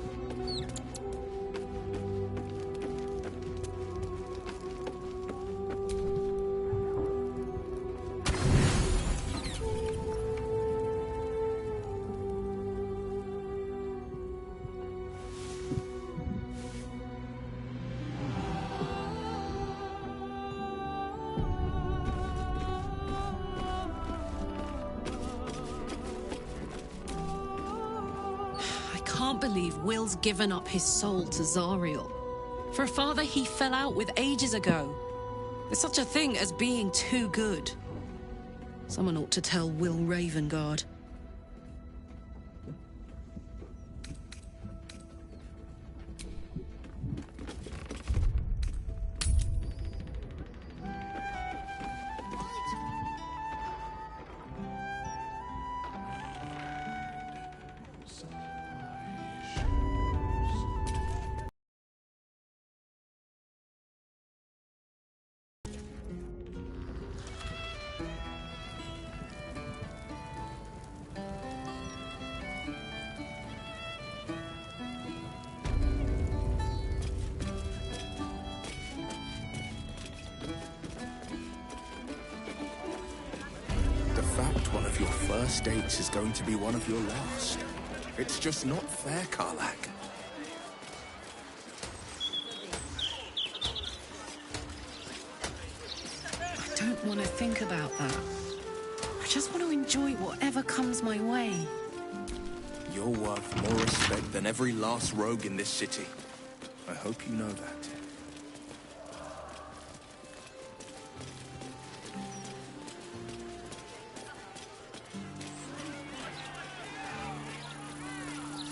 I can't believe Will's given up his soul to Zariel. For a father he fell out with ages ago. There's such a thing as being too good. Someone ought to tell Will Ravengard. One of your first dates is going to be one of your last. It's just not fair, Karlach. I don't want to think about that. I just want to enjoy whatever comes my way. You're worth more respect than every last rogue in this city. I hope you know that.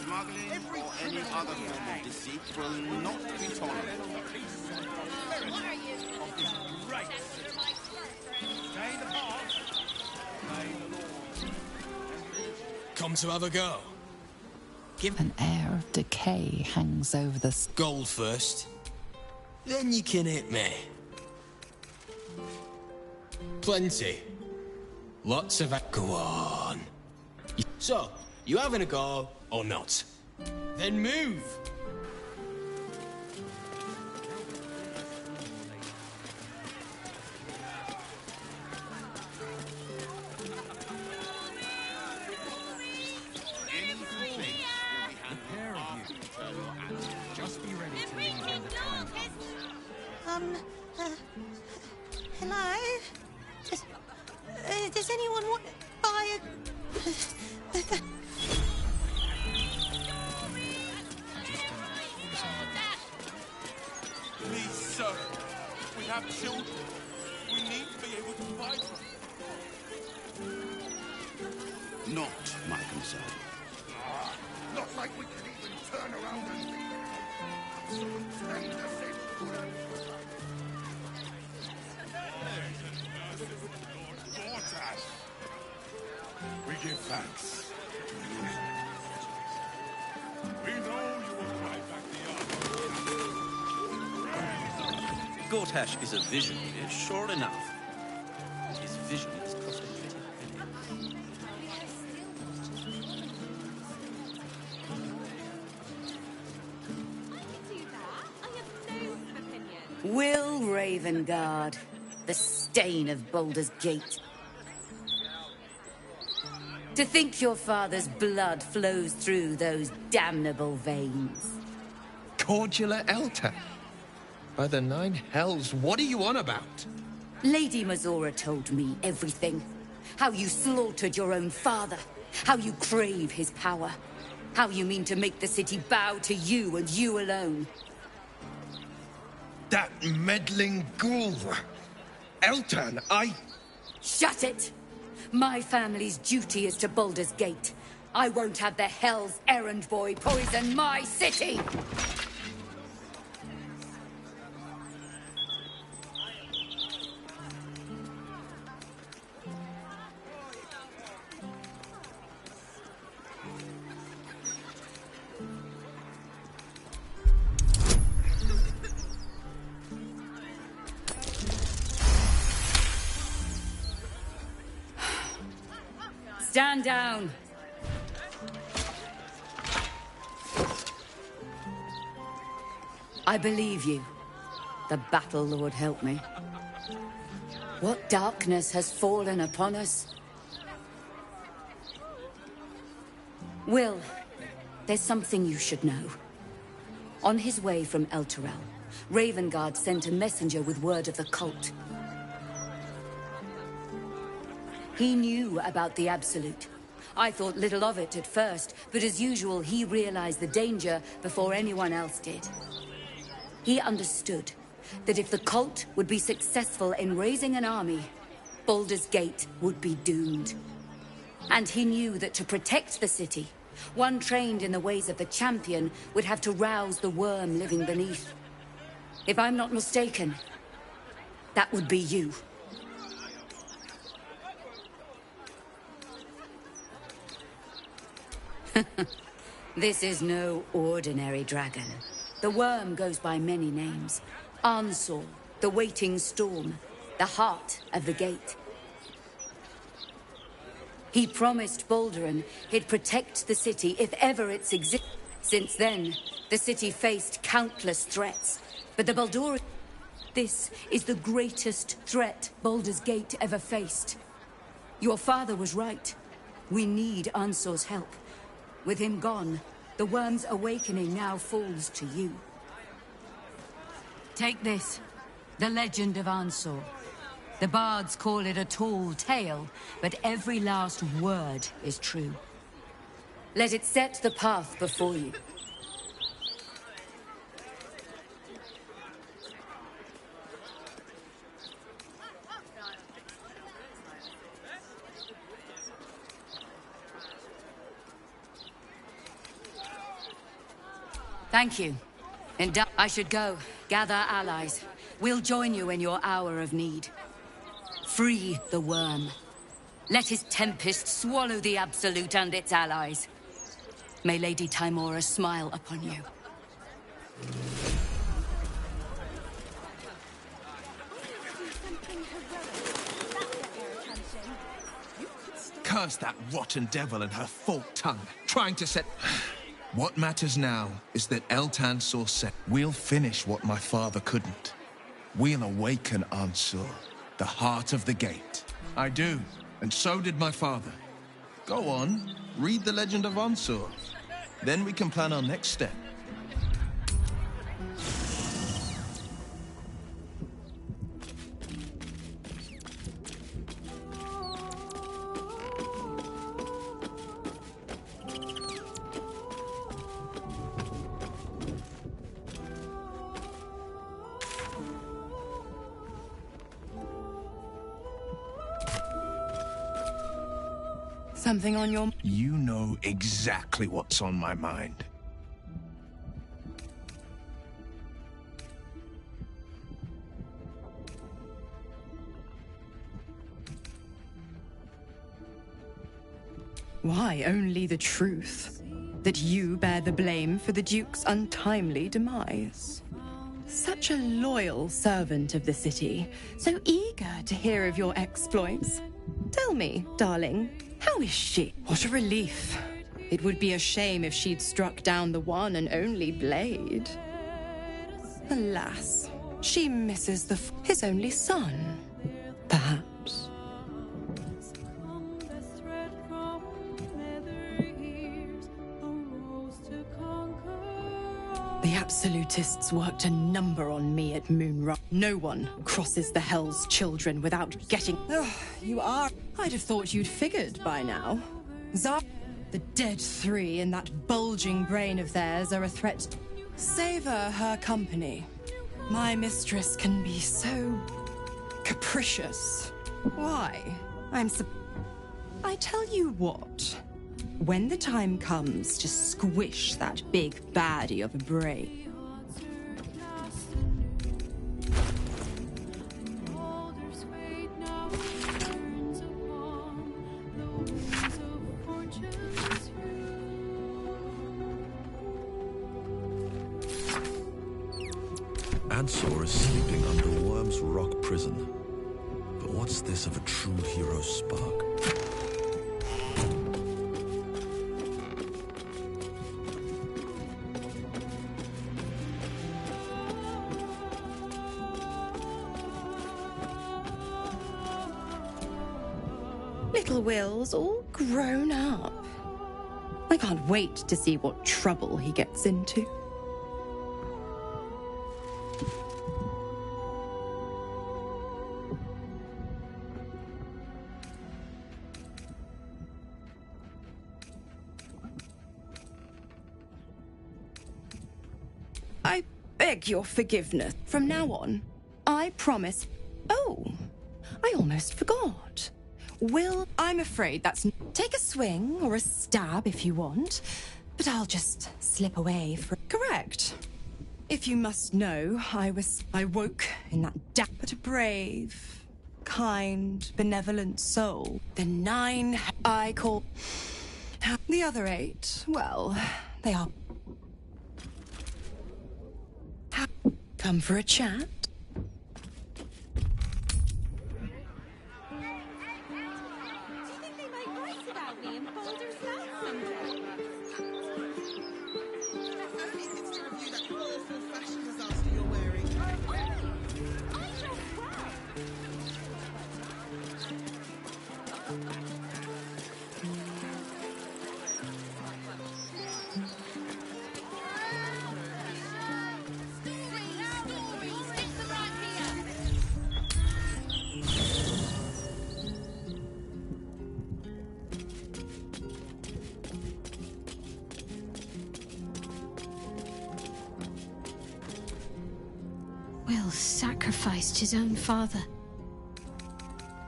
Smuggling or any other form of deceit will not be tolerated. What are you? Right. Stay the path. Come to have a go. An air of decay hangs over the gold first. Then you can hit me. Plenty. Lots of... Go on. So, you having a go or not? Then move. Hello? Does anyone want to buy a... Please, sir. We have children. We need to be able to fight them. Not my concern. Not like we can even turn around and leave. Stand the same. We give thanks to you. We know you will fight back the Gortash is a visionary, sure enough. His vision is cosmetic. Will Ravengard, the stain of Baldur's Gate. To think your father's blood flows through those damnable veins. Cordular Elta. By the nine hells, what are you on about? Lady Mazora told me everything. How you slaughtered your own father. How you crave his power. How you mean to make the city bow to you and you alone. That meddling ghoul. Eltan, Shut it! My family's duty is to Baldur's Gate. I won't have the Hell's Errand Boy poison my city! Stand down. I believe you. The Battle Lord help me. What darkness has fallen upon us? Will, there's something you should know. On his way from Elturel, Ravengard sent a messenger with word of the cult. He knew about the Absolute. I thought little of it at first, but as usual, he realized the danger before anyone else did. He understood that if the cult would be successful in raising an army, Baldur's Gate would be doomed. And he knew that to protect the city, one trained in the ways of the champion would have to rouse the worm living beneath. If I'm not mistaken, that would be you. This is no ordinary dragon. The worm goes by many names. Ansor, the waiting storm, the heart of the gate. He promised Baldur'S he'd protect the city if ever it's existed. Since then, the city faced countless threats. But the Baldur'S... This is the greatest threat Baldur's Gate ever faced. Your father was right. We need Ansor's help. With him gone, the worm's awakening now falls to you. Take this. The legend of Ansor. The bards call it a tall tale, but every last word is true. Let it set the path before you. Thank you. And I should go. Gather allies. We'll join you in your hour of need. Free the worm. Let his tempest swallow the Absolute and its allies. May Lady Tymora smile upon you. Curse that rotten devil and her forked tongue, trying to set... What matters now is that Eltan saw set. We'll finish what my father couldn't. We'll awaken Ansur, the heart of the gate. I do, and so did my father. Go on, read the legend of Ansur. Then we can plan our next step. Something on your... You know exactly what's on my mind. Why, only the truth. That you bear the blame for the Duke's untimely demise. Such a loyal servant of the city, so eager to hear of your exploits. Tell me, darling, how is she? What a relief. It would be a shame if she'd struck down the one and only blade. Alas, She misses his only son, perhaps. The Absolutists worked a number on me at Moonrise. No one crosses the Hell's Children without getting... Ugh, you are... I'd have thought you'd figured by now. The Dead Three and that bulging brain of theirs are a threat. Savor her company. My mistress can be so... capricious. Why? I tell you what. When the time comes to squish that big baddie of a brain... Ansor is sleeping under Worm's Rock Prison. But what's this of a true hero's spark? Little Will's all grown up. I can't wait to see what trouble he gets into. I beg your forgiveness. From now on, I promise... Oh, I almost forgot. I'm afraid that's... Take a swing or a stab if you want, but I'll just slip away for... Correct. If you must know, I woke in that but a brave, kind, benevolent soul. The 9 I call... The other 8, well, they are... Come for a chat? Will sacrificed his own father.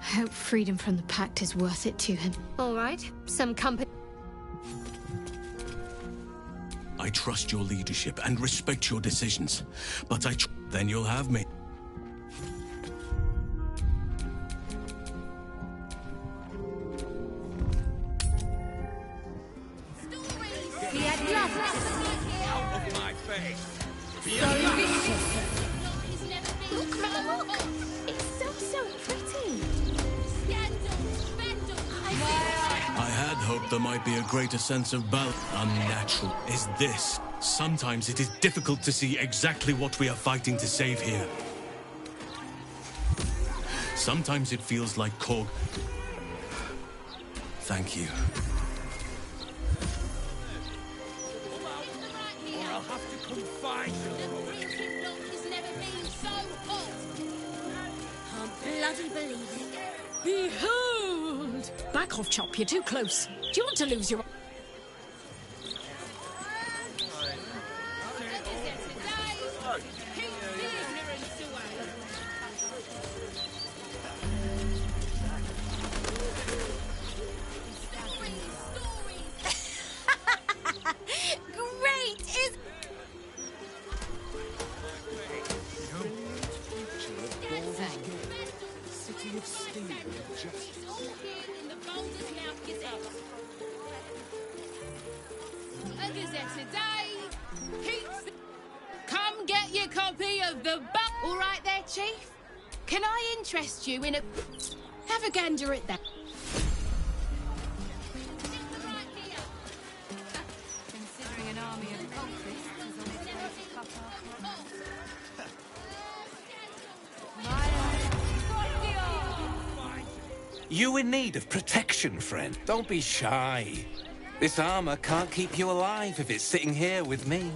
I hope freedom from the Pact is worth it to him. All right, some company... I trust your leadership and respect your decisions, but then you'll have me. Out of my face! Look, Mama, look! It's so pretty! I had hoped there might be a greater sense of balance. Unnatural is this. Sometimes it is difficult to see exactly what we are fighting to save here. Sometimes it feels like Korg. Thank you. Or I'll have to come find you. Bloody believe it. Behold! Back off, Chop. You're too close. Do you want to lose your... Great, is... City of Steel and Justice. It's all here in the Baldur's Gazette. A Gazette today. Come get your copy of the... All right there, Chief? Can I interest you in a... Have a gander at that. Considering an army of cultists is on its way to cut off. You in need of protection, friend? Don't be shy. This armor can't keep you alive if it's sitting here with me.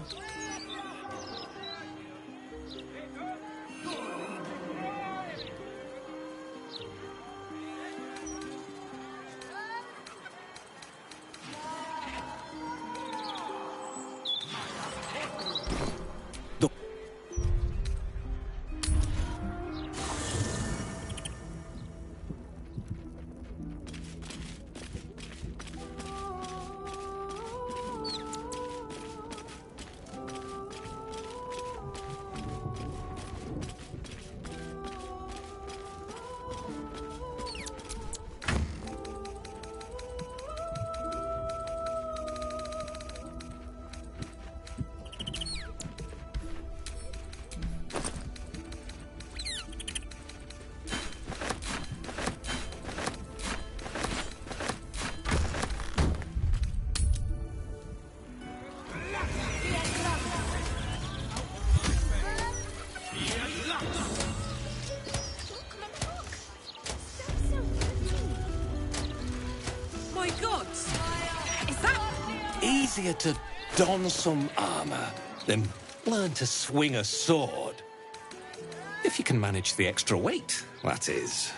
Easier to don some armor than learn to swing a sword. If you can manage the extra weight, that is.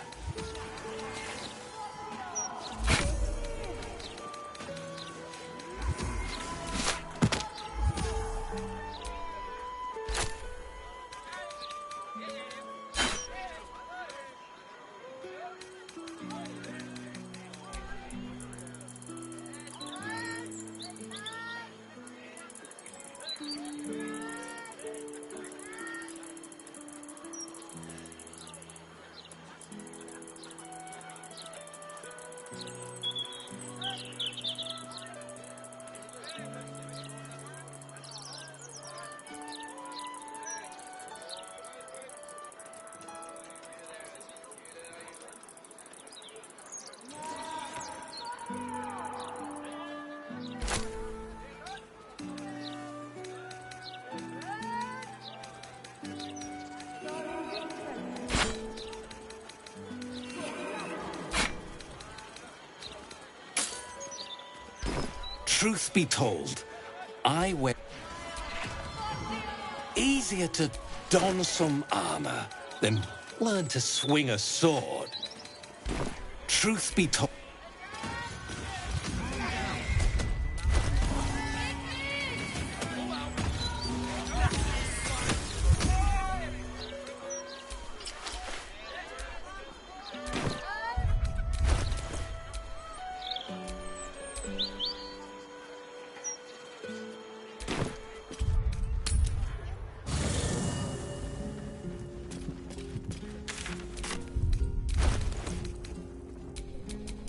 Truth be told, I wear... Easier to don some armor than learn to swing a sword. Truth be told...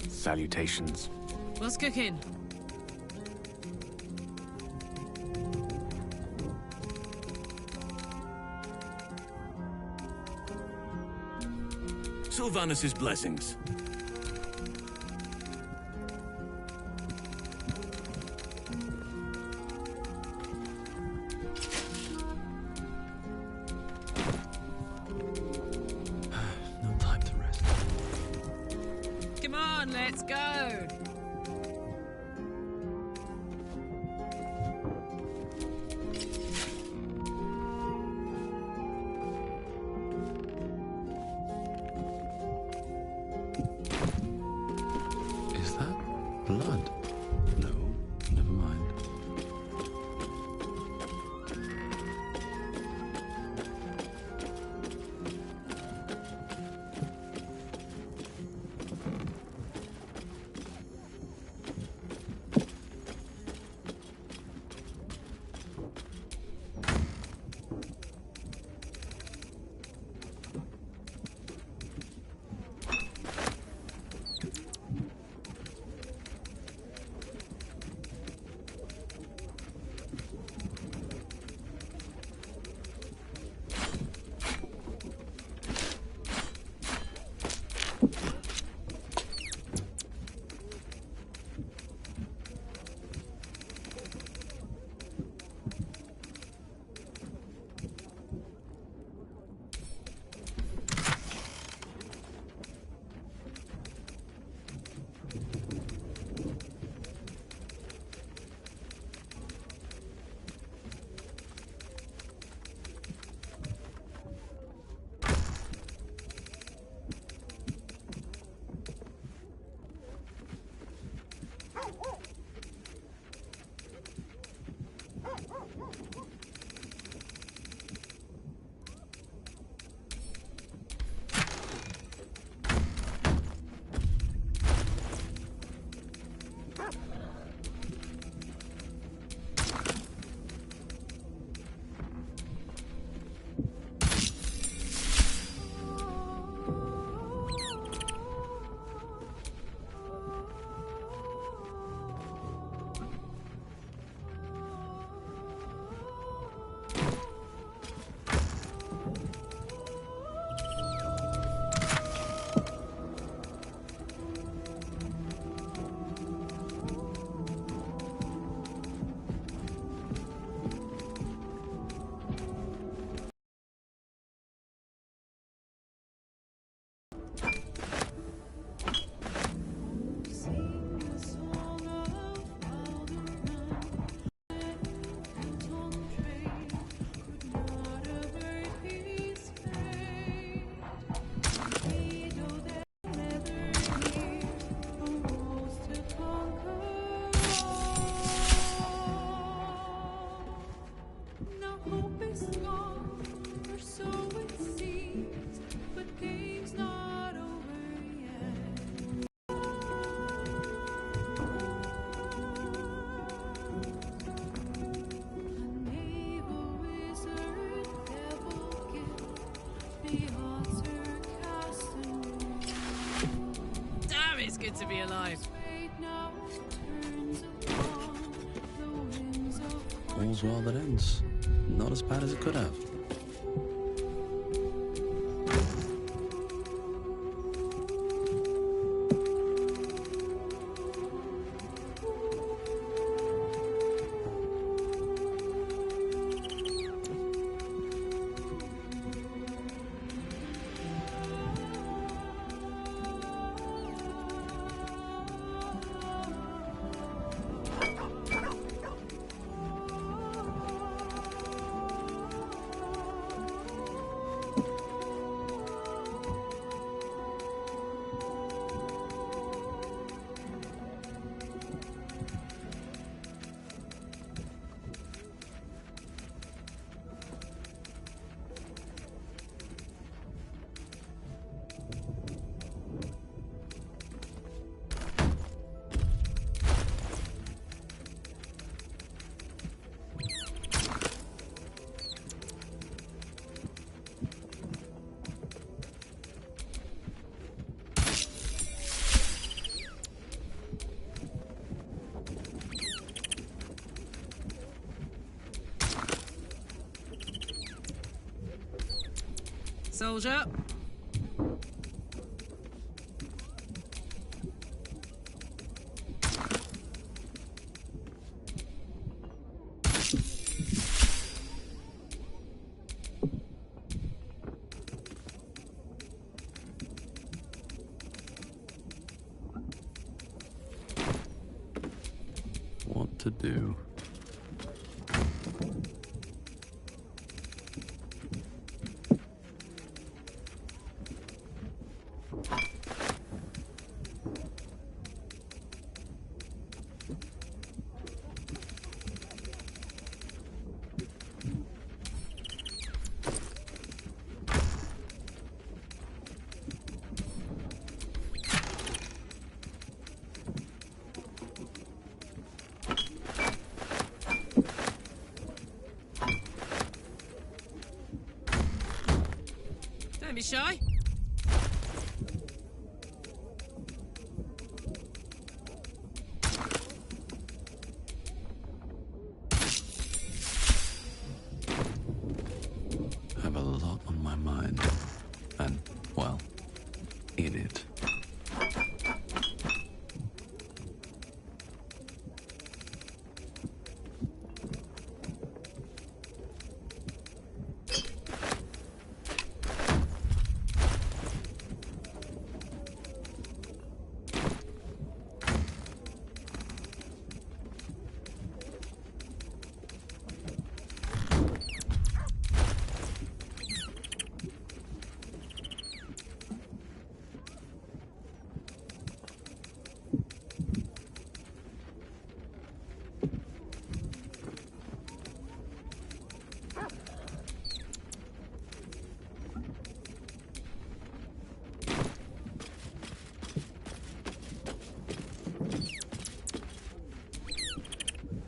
Salutations. What's cooking? Sylvanus' blessings. No time to rest. Come on, let's go. Is that blood? No, never mind. good to be alive. All's well that ends. Not as bad as it could have. Soldier. What to do? Don't be shy. Have a lot on my mind. And, well, in it.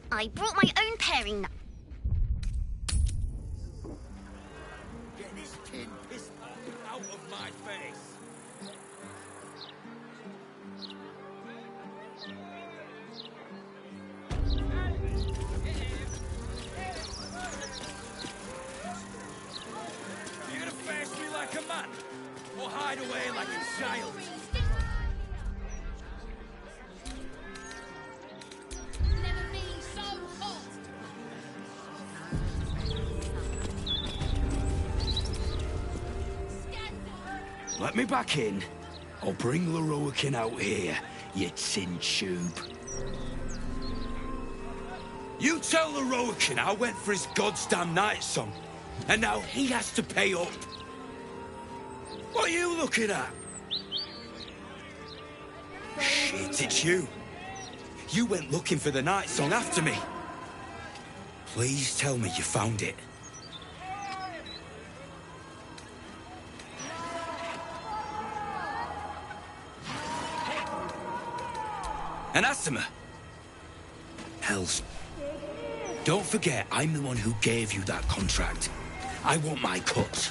I brought my own paring knife. Get this tin piss out of my face. You gonna face me like a man, or hide away like a child? Let me back in. I'll bring Leroican out here, you tin tube. You tell Leroican I went for his goddamn night song, and now he has to pay up. What are you looking at? Shit, it's you. You went looking for the night song after me. Please tell me you found it. Anathema. Hells. Don't forget, I'm the one who gave you that contract. I want my cut.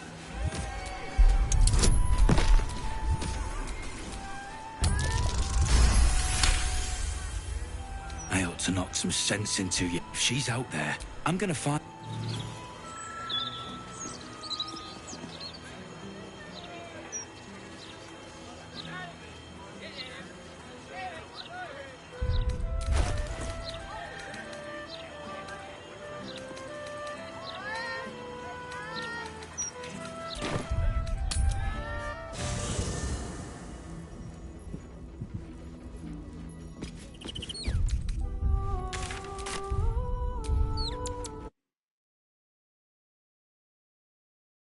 I ought to knock some sense into you. If she's out there, I'm gonna find...